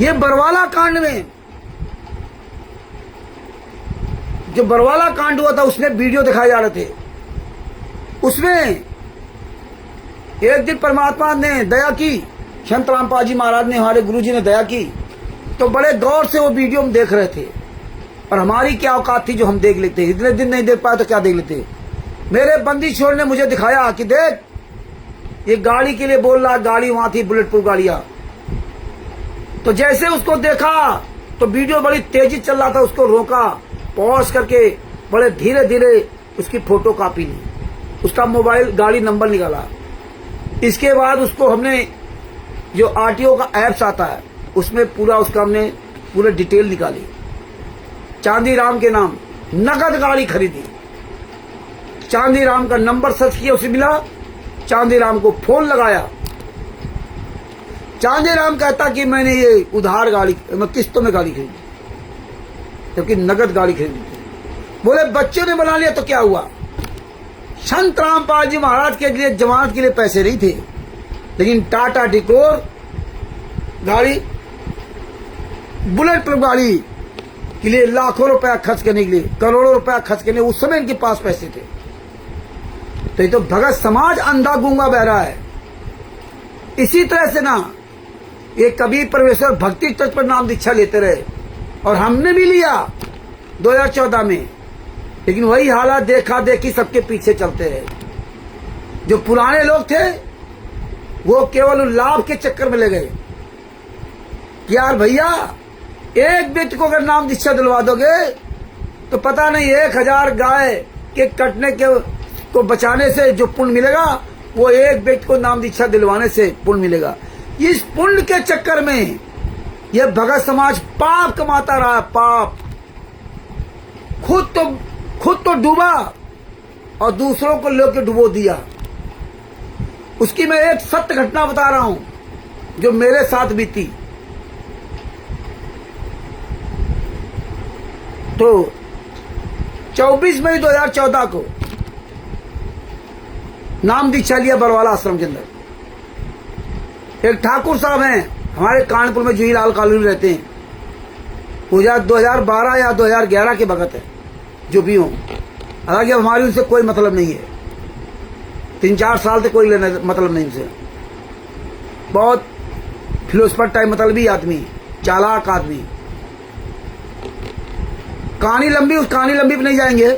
ये बरवाला कांड में जो बरवाला कांड हुआ था उसमें वीडियो दिखाए जा रहे थे। उसमें एक दिन परमात्मा ने दया की, संत रामपाल जी महाराज ने, हमारे गुरुजी ने दया की, तो बड़े गौर से वो वीडियो हम देख रहे थे। और हमारी क्या औकात थी जो हम देख लेते, इतने दिन नहीं देख पाए तो क्या देख लेते। मेरे बंदी छोड़ ने मुझे दिखाया कि देख ये गाड़ी के लिए बोल रहा, गाड़ी वहां थी बुलेट प्रूफ गाड़ियां। तो जैसे उसको देखा तो वीडियो बड़ी तेजी चल रहा था, उसको रोका, पॉज करके बड़े धीरे धीरे उसकी फोटो कॉपी ली, उसका मोबाइल गाड़ी नंबर निकाला। इसके बाद उसको हमने जो RTO का ऐप्स आता है उसमें पूरा उसका हमने पूरा डिटेल निकाली। चांदीराम के नाम नगद गाड़ी खरीदी, चांदीराम का नंबर सर्च किया, उसे मिला, चांदीराम को फोन लगाया। चांदीराम कहता कि मैंने ये उधार गाड़ी, मैं किस्तों में गाड़ी खरीदी, जबकि नगद गाड़ी खरीदी थी। बोले बच्चों ने बना लिया तो क्या हुआ। संत रामपाल जी महाराज के लिए जमानत के लिए पैसे नहीं थे, लेकिन टाटा डिकोर गाड़ी, बुलेट प्रूफ गाड़ी के लिए लाखों रुपया खर्च करने के लिए, करोड़ों रुपया खर्च करने, उस समय इनके पास पैसे थे। तो ये तो भगत समाज अंधा गूंगा बह रहा है। इसी तरह से ना ये कबीर परमेश्वर भक्ति तत्व पर नाम दीक्षा लेते रहे, और हमने भी लिया 2014 में, लेकिन वही हालात देखा देखी सबके पीछे चलते रहे। जो पुराने लोग थे वो केवल लाभ के चक्कर में ले गए कि यार भैया एक व्यक्ति को अगर नाम दीक्षा दिलवा दोगे तो पता नहीं 1000 गाय के कटने के को बचाने से जो पुण्य मिलेगा वो एक व्यक्ति को नाम दीक्षा दिलवाने से पुण्य मिलेगा। इस पुण्य के चक्कर में यह भगत समाज पाप कमाता रहा, पाप। खुद तो डूबा और दूसरों को लेकर डुबो दिया। उसकी मैं एक सत्य घटना बता रहा हूं जो मेरे साथ बीती। तो 24 मई 2014 को नाम दीक्षा लिया बरवाला आश्रम के अंदर। एक ठाकुर साहब हैं हमारे कानपुर में, जूहीलाल कॉलोनी रहते हैं। पूजा 2012 या 2011 के भगत है, जो भी हो। हालांकि अब हमारी उनसे कोई मतलब नहीं है, 3-4 साल से कोई लेना मतलब नहीं उनसे। बहुत फिलोसफर टाइप मतलबी आदमी, चालाक आदमी। कहानी लंबी, उस कहानी लंबी पे नहीं जाएंगे।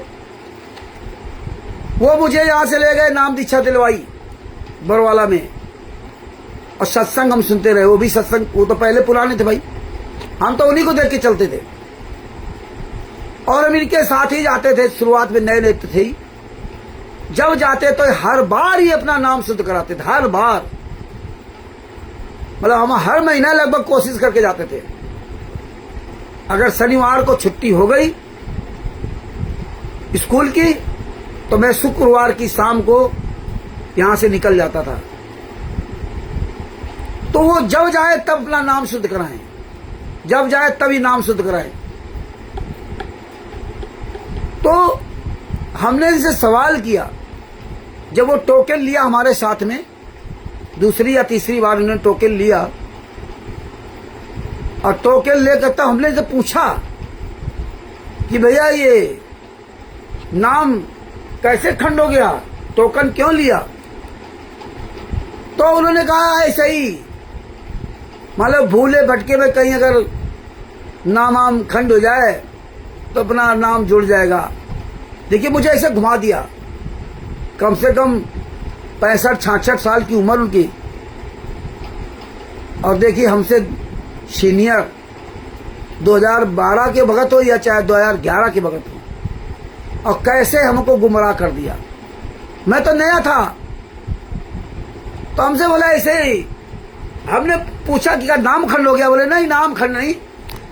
वो मुझे यहां से ले गए, नाम दीक्षा दिलवाई बरवाला में, और सत्संग हम सुनते रहे। वो भी सत्संग, वो तो पहले पुराने थे भाई, हम तो उन्हीं को देख के चलते थे और हम इनके साथ ही जाते थे। शुरुआत में नए नए थे, जब जाते तो हर बार ही अपना नाम शुद्ध कराते थे, हर बार। मतलब हम हर महीना लगभग कोशिश करके जाते थे। अगर शनिवार को छुट्टी हो गई स्कूल की तो मैं शुक्रवार की शाम को यहां से निकल जाता था। तो वो जब जाए तब अपना नाम शुद्ध कराएं, जब जाए तभी नाम शुद्ध कराएं। तो हमने इनसे सवाल किया, जब वो टोकन लिया हमारे साथ में, दूसरी या तीसरी बार उन्होंने टोकन लिया और टोकन लेकर तब हमने इनसे पूछा कि भैया ये नाम कैसे खंड हो गया, टोकन क्यों लिया? तो उन्होंने कहा ऐसे ही, मतलब भूले भटके में कहीं अगर नाम खंड हो जाए तो अपना नाम जुड़ जाएगा। देखिए मुझे ऐसे घुमा दिया, कम से कम 65-66 साल की उम्र उनकी, और देखिए हमसे सीनियर 2012 के भगत हो या चाहे 2011 के भगत हो, और कैसे हमको गुमराह कर दिया। मैं तो नया था, तो हमसे बोला ऐसे ही। हमने पूछा कि क्या नाम खंड हो गया? बोले नहीं, नाम खंड नहीं,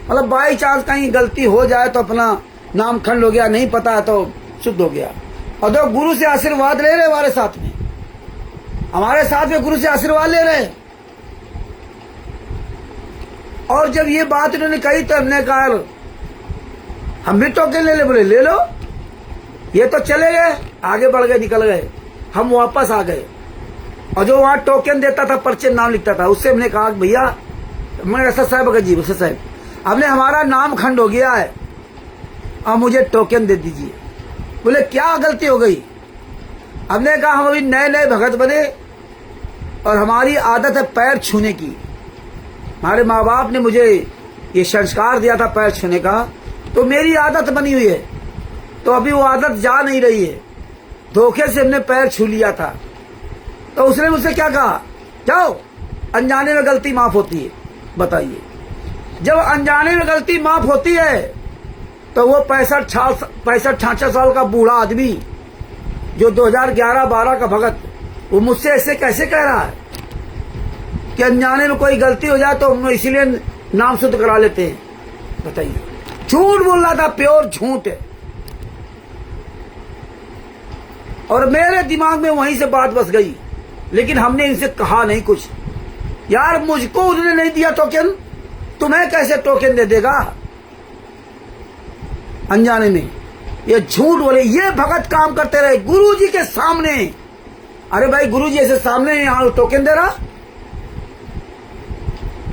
मतलब बाई चांस कहीं गलती हो जाए तो अपना नाम खंड हो गया, नहीं पता है तो शुद्ध हो गया। और जो गुरु से आशीर्वाद ले रहे हमारे साथ में, हमारे साथ में गुरु से आशीर्वाद ले रहे। और जब ये बात इन्होंने कही तो हमने कहा हम भी टोकन ले ले। बोले ले लो। ये तो चले गए, आगे बढ़ गए, निकल गए। हम वापस आ गए और जो वहां टोकन देता था, पर्चे नाम लिखता था, उससे हमने कहा भैया, मैं ऐसा साहब भगत जी, उससे साहब हमने हमारा नाम खंड हो गया है और मुझे टोकन दे दीजिए। बोले क्या गलती हो गई? हमने कहा हम अभी नए नए भगत बने और हमारी आदत है पैर छूने की। हमारे माँ बाप ने मुझे ये संस्कार दिया था पैर छूने का, तो मेरी आदत बनी हुई है, तो अभी वो आदत जा नहीं रही है। धोखे से हमने पैर छू लिया था। तो उसने मुझसे क्या कहा, जाओ, अनजाने में गलती माफ होती है। बताइए, जब अनजाने में गलती माफ होती है तो वो 65-66 साल का बूढ़ा आदमी जो 2011-12 का भगत, वो मुझसे ऐसे कैसे कह रहा है कि अनजाने में कोई गलती हो जाए तो हम इसीलिए नाम शुद्ध करा लेते हैं? बताइए, झूठ बोल रहा था, प्योर झूठ है। और मेरे दिमाग में वहीं से बात बस गई, लेकिन हमने इनसे कहा नहीं कुछ। यार मुझको उन्होंने नहीं दिया टोकन, तुम्हें कैसे टोकन दे देगा अनजाने में? ये झूठ बोले। ये भगत काम करते रहे गुरुजी के सामने। अरे भाई, गुरुजी ऐसे सामने यहां टोकन दे रहा,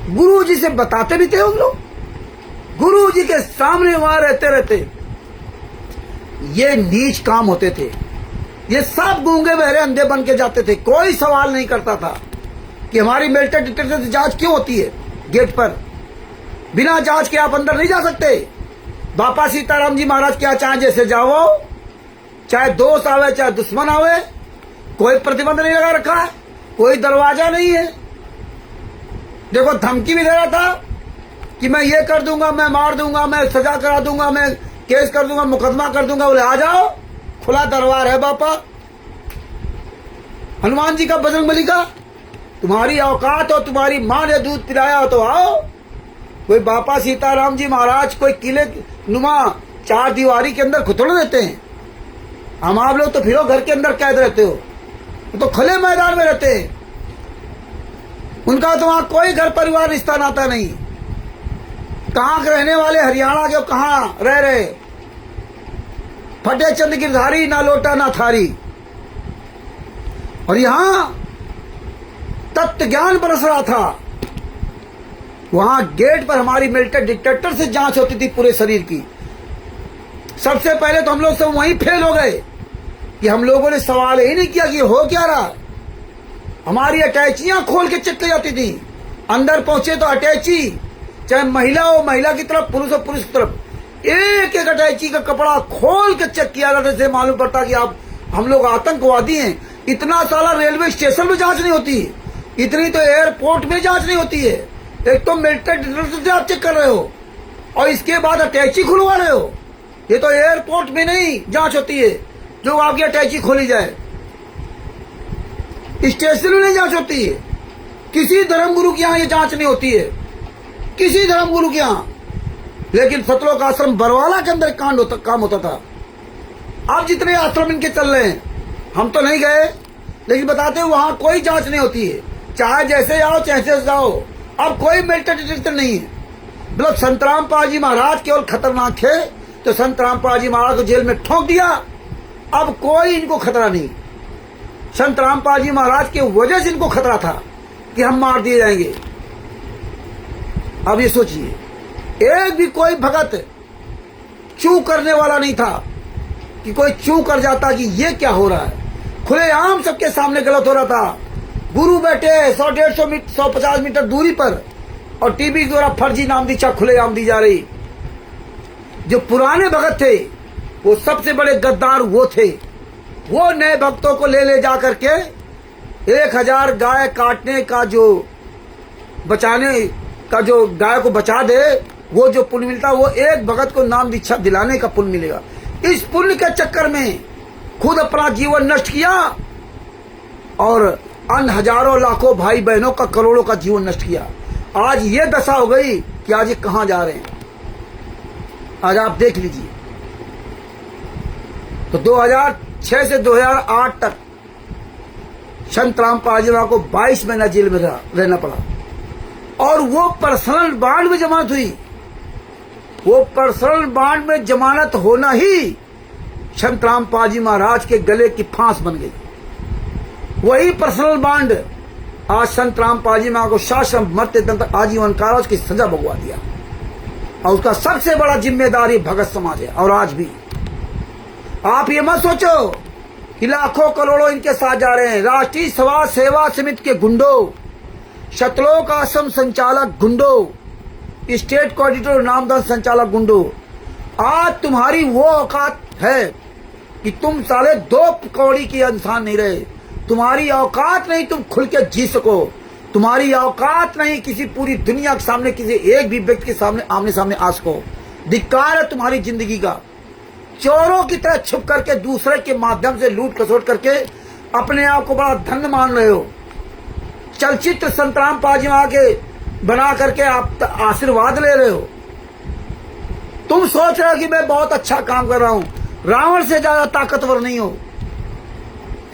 गुरुजी से बताते भी थे हम लोग, गुरुजी के सामने वहां रहते रहते। ये नीच काम होते थे। ये सब गूंगे बहरे अंधे बन के जाते थे। कोई सवाल नहीं करता था कि हमारी मेटल डिटेक्टर से जांच क्यों होती है गेट पर। बिना जांच के आप अंदर नहीं जा सकते। बापा सीताराम जी महाराज क्या चाहे जैसे जाओ, चाहे दोस्त आवे चाहे दुश्मन आवे, कोई प्रतिबंध नहीं लगा रखा है, कोई दरवाजा नहीं है। देखो धमकी भी दे रहा था कि मैं ये कर दूंगा, मैं मार दूंगा, मैं सजा करा दूंगा, मैं केस कर दूंगा, मुकदमा कर दूंगा। बोले आ जाओ, खुला दरबार है बापा, हनुमान जी का, बजरंगबली का, तुम्हारी औकात हो, तुम्हारी माँ ने दूध पिलाया हो तो आओ। कोई बापा सीताराम जी महाराज कोई किले नुमा 4 दीवारी के अंदर खुद देते हैं। हम आप लोग तो फिर घर के अंदर कैद रहते हो, तो खुले मैदान में रहते हैं। उनका तो वहां कोई घर परिवार रिश्ता नाता नहीं। कहां के रहने वाले, हरियाणा के, कहां रह रहे, फटे चंद गिरधारी, ना लोटा ना थारी। और यहां तत्व ज्ञान बरस रहा था। वहां गेट पर हमारी मेटल डिटेक्टर से जांच होती थी पूरे शरीर की। सबसे पहले तो हम लोग सब वहीं फेल हो गए कि हम लोगों ने सवाल ही नहीं किया कि हो क्या रहा। हमारी अटैचियां खोल के चेक की जाती थी। अंदर पहुंचे तो अटैची, चाहे महिला हो महिला की तरफ, पुरुष हो पुरुष की तरफ, एक एक अटैची का कपड़ा खोल के चेक किया जाता। जैसे मालूम पड़ता कि आप हम लोग आतंकवादी हैं। इतना सारा रेलवे स्टेशन में जांच नहीं होती, इतनी तो एयरपोर्ट में जांच नहीं होती है। एक तो मिलिट्री डिटेक्टर से आप चेक कर रहे हो और इसके बाद अटैची खुलवा रहे हो। ये तो एयरपोर्ट में नहीं जांच होती है जो आपकी अटैची खोली जाए, स्टेशन में नहीं जांच होती है। किसी धर्मगुरु के यहाँ ये जांच नहीं होती है, किसी धर्मगुरु के यहाँ। लेकिन सतलोक आश्रम बरवाला के अंदर काम होता था। अब जितने आश्रम इनके चल रहे हैं, हम तो नहीं गए, लेकिन बताते हैं वहां कोई जांच नहीं होती है, चाहे जैसे आओ चाहे जैसे जाओ। अब कोई मेडिकल डिटेक्टर नहीं है। मतलब संत रामपाल जी महाराज केवल खतरनाक थे तो संत रामपाल जी महाराज को जेल में ठोक दिया, अब कोई इनको खतरा नहीं। संत रामपाल जी महाराज की वजह से इनको खतरा था कि हम मार दिए जाएंगे। अब ये सोचिए, एक भी कोई भगत चू करने वाला नहीं था कि कोई चू कर जाता कि ये क्या हो रहा है। खुलेआम सबके सामने गलत हो रहा था। गुरु बैठे 100-150 मीटर 150 मीटर दूरी पर और टीवी के द्वारा फर्जी नाम दीक्षा खुलेआम दी जा रही। जो पुराने भगत थे वो सबसे बड़े गद्दार वो थे। वो नए भक्तों को ले जा करके 1000 गाय काटने का जो बचाने का जो गाय को बचा दे, वो जो पुण्य मिलता वो एक भगत को नाम दीक्षा दिलाने का पुण्य मिलेगा। इस पुण्य के चक्कर में खुद अपना जीवन नष्ट किया और अन्य हजारों लाखों भाई बहनों का करोड़ों का जीवन नष्ट किया। आज ये दशा हो गई कि आज ये कहां जा रहे हैं, आज आप देख लीजिए। तो 2006 से 2008 तक संत रामपाल जी को 22 महीना जेल में रहना पड़ा और वो पर्सनल बॉन्ड में जमानत हुई। वो पर्सनल बॉन्ड में जमानत होना ही संत रामपाल जी महाराज के गले की फांस बन गई। वही पर्सनल बॉन्ड आज संत रामपाल जी महाराज को शासन मरते दम तक आजीवन कारावास की सजा भुगवा दिया और उसका सबसे बड़ा जिम्मेदारी भगत समाज है। और आज भी आप ये मत सोचो कि लाखों करोड़ों इनके साथ जा रहे हैं। राष्ट्रीय समाज सेवा समिति के गुंडों, सतलोक आश्रम संचालक गुंडों, स्टेट कोऑर्डिनेटर नामदान संचालक गुंडों, आज तुम्हारी वो औकात है कि तुम साले 2 कौड़ी के इंसान नहीं रहे। तुम्हारी औकात नहीं तुम खुल के जी सको। तुम्हारी औकात नहीं किसी पूरी दुनिया के सामने किसी एक भी व्यक्ति के सामने आमने सामने आ सको। धिक्कार है तुम्हारी जिंदगी का। चोरों की तरह छुप करके दूसरे के माध्यम से लूट खसोट करके अपने आप को बड़ा धन्य मान रहे हो। चलचित्र संत रामपाल जी के बना करके आप आशीर्वाद ले रहे हो। तुम सोच रहे हो कि मैं बहुत अच्छा काम कर रहा हूं। रावण से ज्यादा ताकतवर नहीं हो।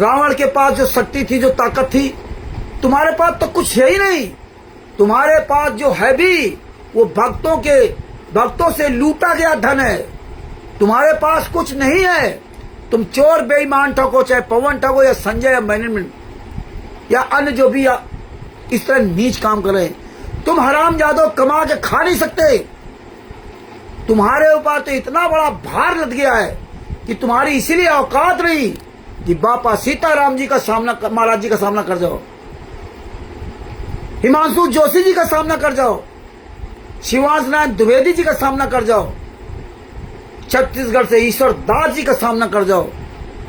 रावण के पास जो शक्ति थी, जो ताकत थी, तुम्हारे पास तो कुछ है ही नहीं। तुम्हारे पास जो है भी वो भक्तों से लूटा गया धन है। तुम्हारे पास कुछ नहीं है। तुम चोर बेईमान ठगो, चाहे पवन ठगो या संजय या मैनेजमेंट या अन्य जो भी इस तरह नीच काम कर रहे हैं। तुम हरामजादों कमा के खा नहीं सकते। तुम्हारे ऊपर तो इतना बड़ा भार लद गया है कि तुम्हारी इसीलिए औकात नहीं कि बापा सीताराम जी का सामना, महाराज जी का सामना कर जाओ, हिमांशु जोशी जी का सामना कर जाओ, शिवाज नारायण द्विवेदी जी का सामना कर जाओ, छत्तीसगढ़ से ईश्वर दास जी का सामना कर जाओ।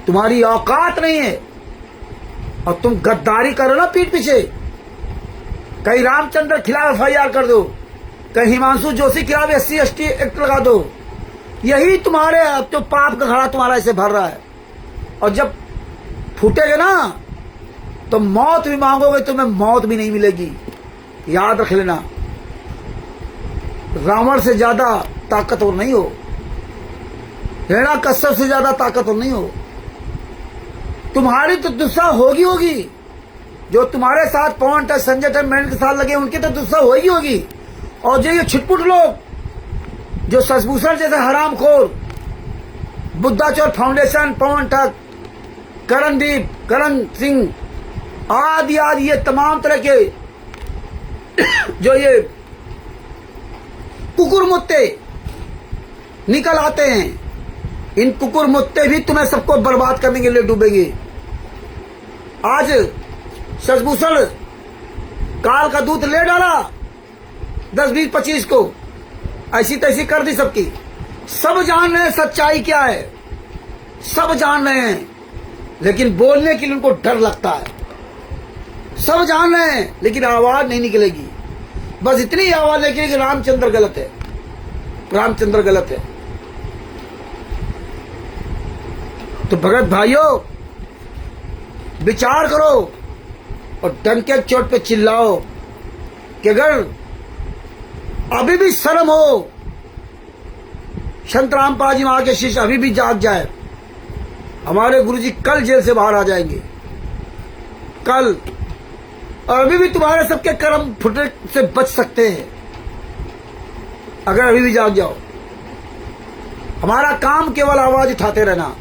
तुम्हारी औकात नहीं है और तुम गद्दारी करो ना पीठ पीछे। कहीं रामचंद्र खिलाफ FIR कर दो, कहीं हिमांशु जोशी खिलाफ SC/ST एक्ट लगा दो। यही तुम्हारे तो पाप का घड़ा तुम्हारा ऐसे भर रहा है। और जब फूटेगा ना तो मौत भी मांगोगे, तुम्हें मौत भी नहीं मिलेगी। याद रख लेना, रावण से ज्यादा ताकतवर नहीं हो, हिरण्याकश्यप से ज्यादा ताकतवर नहीं हो। तुम्हारी तो दुस्सा होगी। जो तुम्हारे साथ पवन टच, संजय टच, मैन के साथ लगे उनकी तो दुस्सा होगी। और जो ये छिटपुट लोग, जो शशभूषण जैसे हरामखोर, बुद्धाचोर फाउंडेशन, पवन ठग, करणदीप, करण सिंह आदि ये तमाम तरह के जो ये कुकुर मुत्ते निकल आते हैं, इन कुकुर मुत्ते भी तुम्हें सबको बर्बाद करने के लिए डूबेंगे। आज शशभूषण काल का दूत ले डाला 10, 20, 25 को, ऐसी तैसी कर दी सबकी। सब जान रहे हैं सच्चाई क्या है, सब जान रहे हैं, लेकिन बोलने के लिए उनको डर लगता है। सब जान रहे हैं लेकिन आवाज नहीं निकलेगी। बस इतनी आवाज है कि रामचंद्र गलत है, रामचंद्र गलत है। तो भगत भाइयों, विचार करो और डंके चोट पे चिल्लाओ कि अगर अभी भी शर्म हो, संत रामपाल जी वहां के शिष्य अभी भी जाग जाए। हमारे गुरुजी कल जेल से बाहर आ जाएंगे, कल, और अभी भी तुम्हारे सबके कर्म फुटने से बच सकते हैं अगर अभी भी जाग जाओ। हमारा काम केवल आवाज उठाते रहना,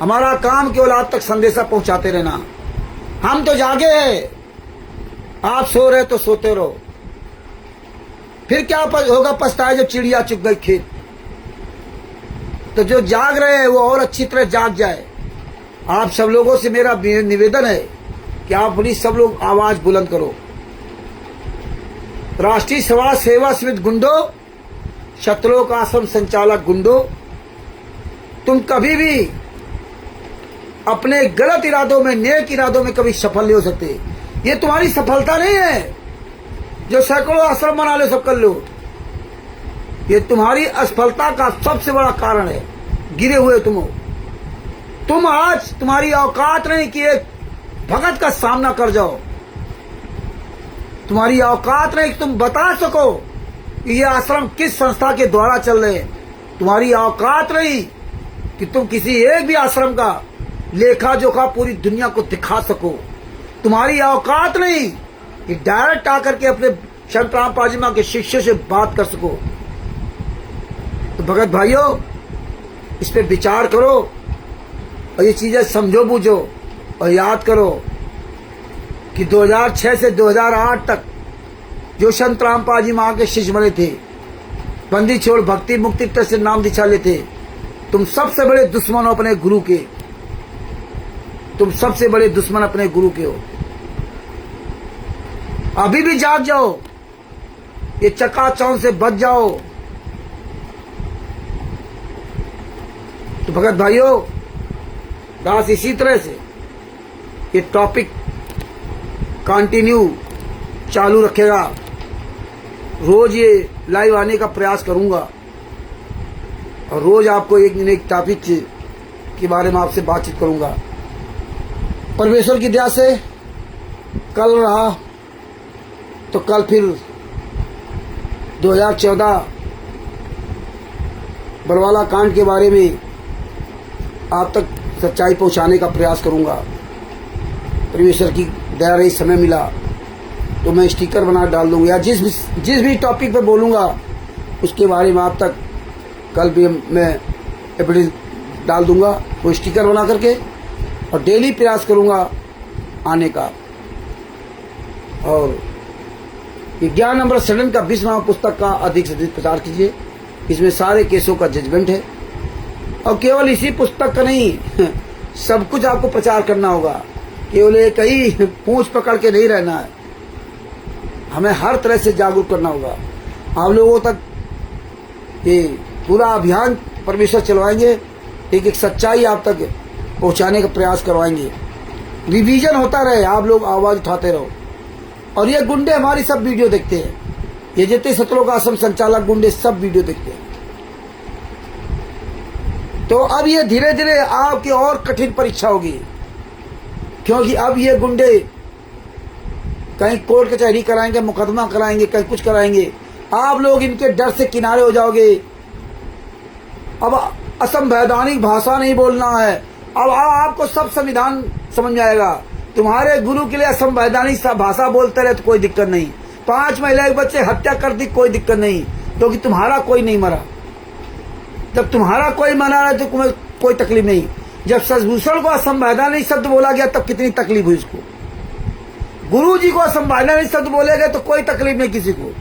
हमारा काम केवल आज तक संदेशा पहुंचाते रहना। हम तो जागे हैं, आप सो रहे तो सोते रहो। फिर क्या होगा, पछताए जब चिड़िया चुग गई खेत। तो जो जाग रहे हैं वो और अच्छी तरह जाग जाए। आप सब लोगों से मेरा निवेदन है कि आप अपनी सब लोग आवाज बुलंद करो। राष्ट्रीय समाज सेवा समिति गुंडो, शतलोक आश्रम संचालक गुंडो, तुम कभी भी अपने गलत इरादों में, नेक इरादों में कभी सफल नहीं हो सकते। ये तुम्हारी सफलता नहीं है जो सैकड़ों आश्रम बना लो, सब कर लो। ये तुम्हारी असफलता का सबसे बड़ा कारण है। गिरे हुए तुम हो। तुम आज, तुम्हारी औकात नहीं कि एक भगत का सामना कर जाओ। तुम्हारी औकात नहीं कि तुम बता सको कि ये आश्रम किस संस्था के द्वारा चल रहे हैं। तुम्हारी औकात नहीं कि तुम किसी एक भी आश्रम का लेखा जोखा पूरी दुनिया को दिखा सको। तुम्हारी औकात नहीं कि डायरेक्ट आकर के अपने संत रामपाल जी महाराज के शिष्य से बात कर सको। तो भगत भाइयों, इस पे विचार करो और ये चीजें समझो बूझो और याद करो कि 2006 से 2008 तक जो संत रामपाल जी महाराज के शिष्य बने थे, बंदी छोड़ भक्ति मुक्ति ट्रस्ट से नाम दीक्षा लेते, तुम सबसे बड़े दुश्मन हो अपने गुरु के। तुम सबसे बड़े दुश्मन अपने गुरु के हो। अभी भी जाग जाओ, ये चकाचौंध से बच जाओ। तो भगत भाइयों, दास इसी तरह से ये टॉपिक कंटिन्यू चालू रखेगा। रोज ये लाइव आने का प्रयास करूंगा और रोज आपको एक न एक टॉपिक के बारे में आपसे बातचीत करूंगा। परमेश्वर की दया से कल रहा तो कल फिर 2014 बरवाला कांड के बारे में आप तक सच्चाई पहुंचाने का प्रयास करूंगा। परमेश्वर की दया रही, समय मिला तो मैं स्टिकर बना डाल दूंगा, या जिस भी टॉपिक पर बोलूंगा उसके बारे में आप तक कल भी मैं एपिसोड डाल दूंगा, वो स्टिकर बना करके, और डेली प्रयास करूंगा आने का। और ये ज्ञान अमृत सदन का 20वां पुस्तक का अधिक से अधिक प्रचार कीजिए। इसमें सारे केसों का जजमेंट है और केवल इसी पुस्तक का नहीं, सब कुछ आपको प्रचार करना होगा। केवल एक ही पूंछ पकड़ के नहीं रहना है, हमें हर तरह से जागरूक करना होगा। आप लोगों तक ये पूरा अभियान परमेश्वर चलवाएंगे, एक सच्चाई आप तक पहुंचाने का प्रयास करवाएंगे। रिवीजन होता रहे, आप लोग आवाज उठाते रहो। और ये गुंडे हमारी सब वीडियो देखते हैं, ये जितने सतलोक आश्रम संचालक गुंडे सब वीडियो देखते हैं। तो अब ये धीरे धीरे आपकी और कठिन परीक्षा होगी, क्योंकि अब ये गुंडे कहीं कोर्ट कचहरी कराएंगे, मुकदमा कराएंगे, कहीं कुछ कराएंगे। आप लोग इनके डर से किनारे हो जाओगे। अब असंवैधानिक भाषा नहीं बोलना है। अब आपको सब संविधान समझ में आएगा। तुम्हारे गुरु के लिए असंवैधानिक भाषा बोलते रहे तो कोई दिक्कत नहीं। 5 महिला एक बच्चे हत्या कर दी, कोई दिक्कत नहीं, क्योंकि तुम्हारा कोई नहीं मरा। जब तुम्हारा कोई मरा है तो तुम्हें कोई तकलीफ नहीं। जब शशभूषण को असंवैधानिक शब्द बोला गया तब कितनी तकलीफ हुई उसको। गुरु जी को असंवैधानिक शब्द बोले गए तो कोई तकलीफ नहीं किसी को।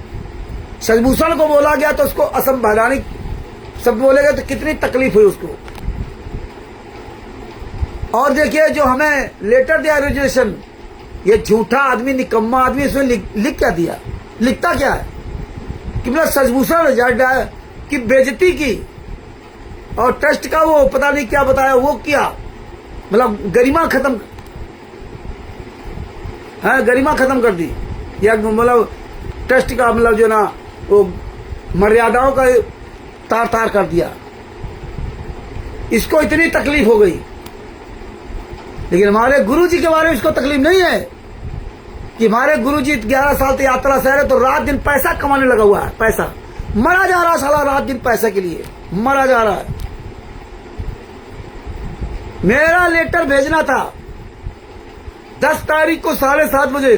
शशभूषण को बोला गया तो उसको असंवैधानिक शब्द बोले गए तो कितनी तकलीफ हुई उसको। और देखिए, जो हमें लेटर दिया रेजुलेशन, ये झूठा आदमी, निकम्मा आदमी, इसमें लिख क्या दिया? लिखता क्या है कि मतलब शशभूषण की बेइज्जती की और ट्रस्ट का वो पता नहीं क्या बताया, वो किया, मतलब गरिमा खत्म है, गरिमा खत्म कर दी। या मतलब ट्रस्ट का मतलब जो ना वो मर्यादाओं का तार तार कर दिया। इसको इतनी तकलीफ हो गई, लेकिन हमारे गुरुजी के बारे में इसको तकलीफ नहीं है कि हमारे गुरुजी 11 साल से यात्रा से रहे तो रात दिन पैसा कमाने लगा हुआ है। पैसा मरा जा रहा है साला, रात दिन पैसे के लिए मरा जा रहा है। मेरा लेटर भेजना था 10 तारीख को 7:30 बजे,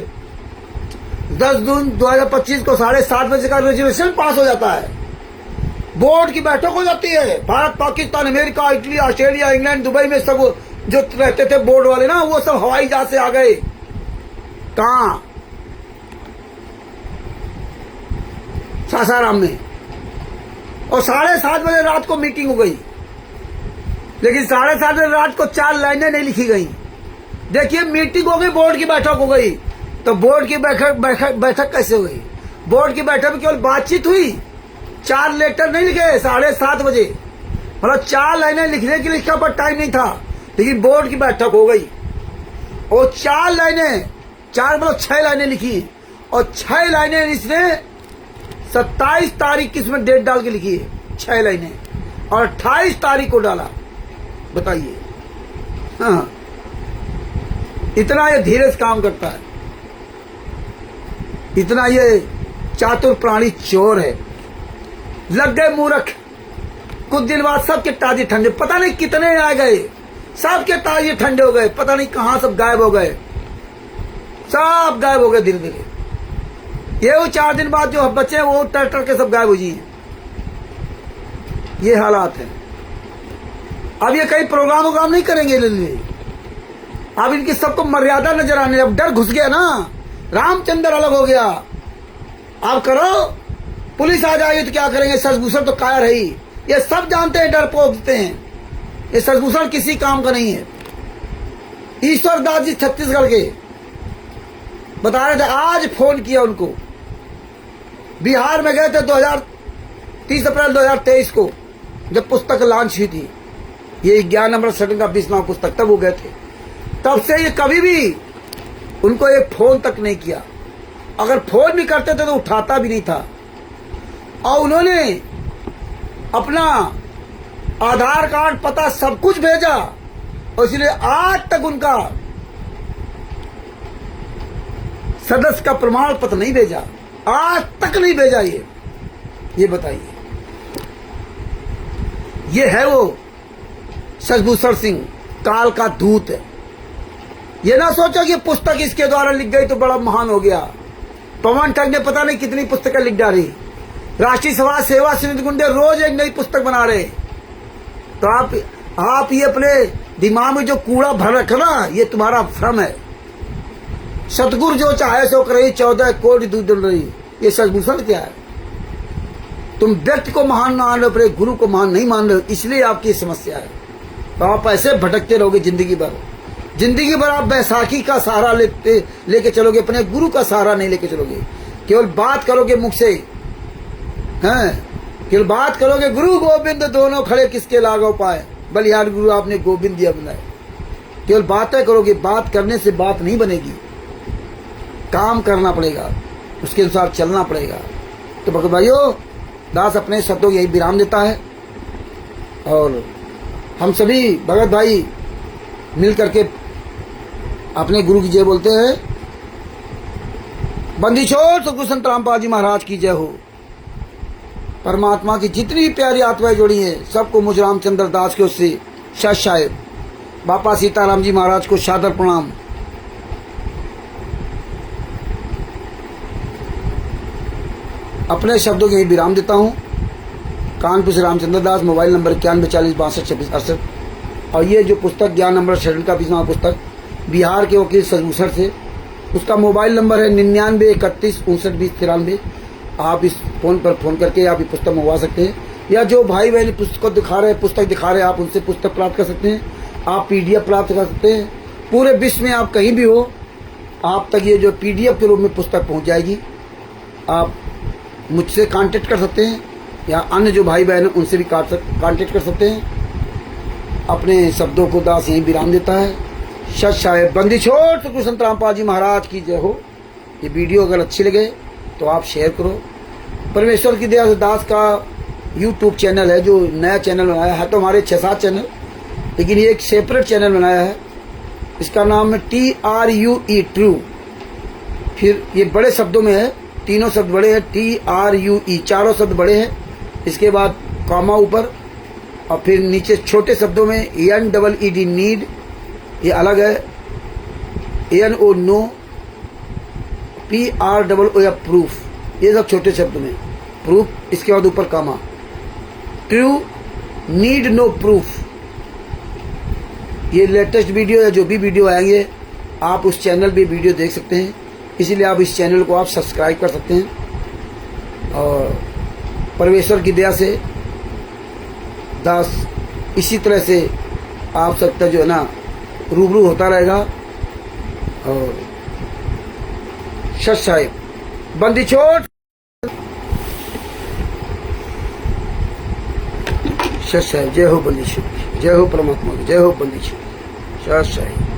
10 जून 2025 को 7:30 बजे का रेजोल्यूशन पास हो जाता है। बोर्ड की बैठक हो जाती है। Bharat, Pakistan, America, Italy, Australia, England, Dubai में सब जो रहते थे बोर्ड वाले ना, वो सब हवाई जहाज से आ गए। कहां? सासाराम में। और 7:30 बजे रात को मीटिंग हो गई, लेकिन 7:30 बजे रात को 4 लाइनें नहीं लिखी गई। देखिए, मीटिंग हो गई, बोर्ड की बैठक हो गई, तो बोर्ड की बैठक कैसे हुई? बोर्ड की बैठक में केवल बातचीत हुई, 4 लेटर नहीं लिखे। 7:30 बजे मतलब 4 लाइनें लिखने के लिए इसका पर टाइम नहीं था, लेकिन बोर्ड की बैठक हो गई और 4 लाइनें, 4 मतलब 6 लाइनें लिखी, और 6 लाइनें इसने 27 तारीख की इसमें डेट डाल के लिखी है, 6 लाइनें, और 28 तारीख को डाला। बताइए, हाँ, इतना ये धीरे से काम करता है, इतना ये चातुर प्राणी चोर है। लग गए मूर्ख। कुछ दिन बाद सबके ताजे ठंडे, पता नहीं कितने आ गए, सबके ताजे ठंडे हो गए, पता नहीं कहां सब गायब हो गए, सब गायब हो गए धीरे धीरे। ये वो 4 दिन बाद जो बचे वो टर के सब गायब हो जाए। ये हालात है। अब ये कई प्रोग्राम नहीं करेंगे, अब इनकी सबको मर्यादा नजर आने, अब डर घुस गया ना, रामचंद्र अलग हो गया। अब करो, पुलिस आ जाएगी तो क्या करेंगे? सजभूषण तो कायर है ही, ये सब जानते हैं, डर पोकते हैं। ये सजभूषण किसी काम का नहीं है। ईश्वर दास जी छत्तीसगढ़ के बता रहे थे, आज फोन किया उनको, बिहार में गए थे 30 अप्रैल 2023 को, जब पुस्तक लॉन्च हुई थी, ये 11 नंबर सेटिंग का 20 नाम पुस्तक, तब वो गए थे। तब से ये कभी भी उनको एक फोन तक नहीं किया, अगर फोन भी करते थे तो उठाता भी नहीं था। और उन्होंने अपना आधार कार्ड, पता सब कुछ भेजा, और इसलिए आज तक उनका सदस्य का प्रमाण पत्र नहीं भेजा, आज तक नहीं भेजा। ये बताइए, ये है वो सजभूषण सिंह, काल का दूत है। ये ना सोचो कि पुस्तक इसके द्वारा लिख गई तो बड़ा महान हो गया। पवन ठग ने पता नहीं कितनी पुस्तकें लिख डाली, राष्ट्रीय समाज सेवा समिति गुंडे रोज एक नई पुस्तक बना रहे। तो आप ये अपने दिमाग में जो कूड़ा भर रखा ना, ये तुम्हारा भ्रम है। सतगुरु जो चाहे सो करे, 14 कोटि दूध डल रही। ये सजभूषण क्या है? तुम व्यक्ति को महान मान रहे हो, अपने गुरु को महान नहीं मान रहे हो, इसलिए आपकी समस्या है। तो आप ऐसे भटकते रहोगे जिंदगी भर। जिंदगी भर आप बैसाखी का सहारा लेके चलोगे, अपने गुरु का सहारा नहीं लेके चलोगे। केवल बात करोगे मुख से, हैं, केवल बात करोगे, गुरु गोविंद दोनों खड़े किसके लागो पाए, बलिहार गुरु आपने गोविंद दिया बनाए। केवल बातें करोगे, बात करने से बात नहीं बनेगी, काम करना पड़ेगा, उसके अनुसार चलना पड़ेगा। तो भगत भाइयों, दास अपने शब्दों यही विराम देता है, और हम सभी भगत भाई मिल करके अपने गुरु की जय बोलते हैं। बंदी छोड़ सतगुरु संत रामपाल जी महाराज की जय हो। परमात्मा की जितनी भी प्यारी आत्माएं जुड़ी हैं, सबको मुझ रामचंद्र दास के उससे सत साहेब बापा सीताराम जी महाराज को सादर प्रणाम। अपने शब्दों के विराम देता हूँ। कानपुर से रामचंद्र दास, मोबाइल नंबर 914062622668। और ये जो पुस्तक 11 नंबर शेड्यूल का 20वां पुस्तक बिहार के वकील सजभूषण से, उसका मोबाइल नंबर है 9931592093। आप इस फोन पर फोन करके आप ये पुस्तक मंगवा सकते हैं, या जो भाई बहन पुस्तक दिखा रहे हैं आप उनसे पुस्तक प्राप्त कर सकते हैं। आप PDF प्राप्त कर सकते हैं। पूरे विश्व में आप कहीं भी हो, आप तक ये जो PDF के रूप में पुस्तक पहुंच जाएगी। आप मुझसे कांटेक्ट कर सकते हैं, या अन्य जो भाई बहन उनसे भी कांटेक्ट कर सकते हैं। अपने शब्दों को दास यहीं विराम देता है। सत साहेब बंदी छोड़ सतगुरु संत रामपाल जी महाराज की जय हो। ये वीडियो अगर अच्छी लगे तो आप शेयर करो। परमेश्वर की दया से दास का यूट्यूब चैनल है, जो नया चैनल बनाया है, तो हमारे 6-7 चैनल, लेकिन ये एक सेपरेट चैनल बनाया है। इसका नाम है TRUE, ट्रू। फिर ये बड़े शब्दों में है, तीनों शब्द बड़े हैं, TRUE, चारों शब्द बड़े हैं। इसके बाद कॉमा ऊपर, और फिर नीचे छोटे शब्दों में NEED, नीड, ये अलग है, NO, नो, PROO, प्रूफ, ये सब छोटे शब्द में प्रूफ। इसके बाद ऊपर comma, true, need no proof. ये लेटेस्ट वीडियो है, जो भी वीडियो आएंगे आप उस चैनल पे वीडियो देख सकते हैं, इसीलिए आप इस चैनल को आप सब्सक्राइब कर सकते हैं। और परमेश्वर की दया से दास इसी तरह से आप सबका जो है ना रूबरू होता रहेगा। और सच साहिब बंदी छोड़, सच साहिब, जय हो बंदी छोड़, जय हो परमात्मा, जय हो बंदी छोड़, सच साहिब।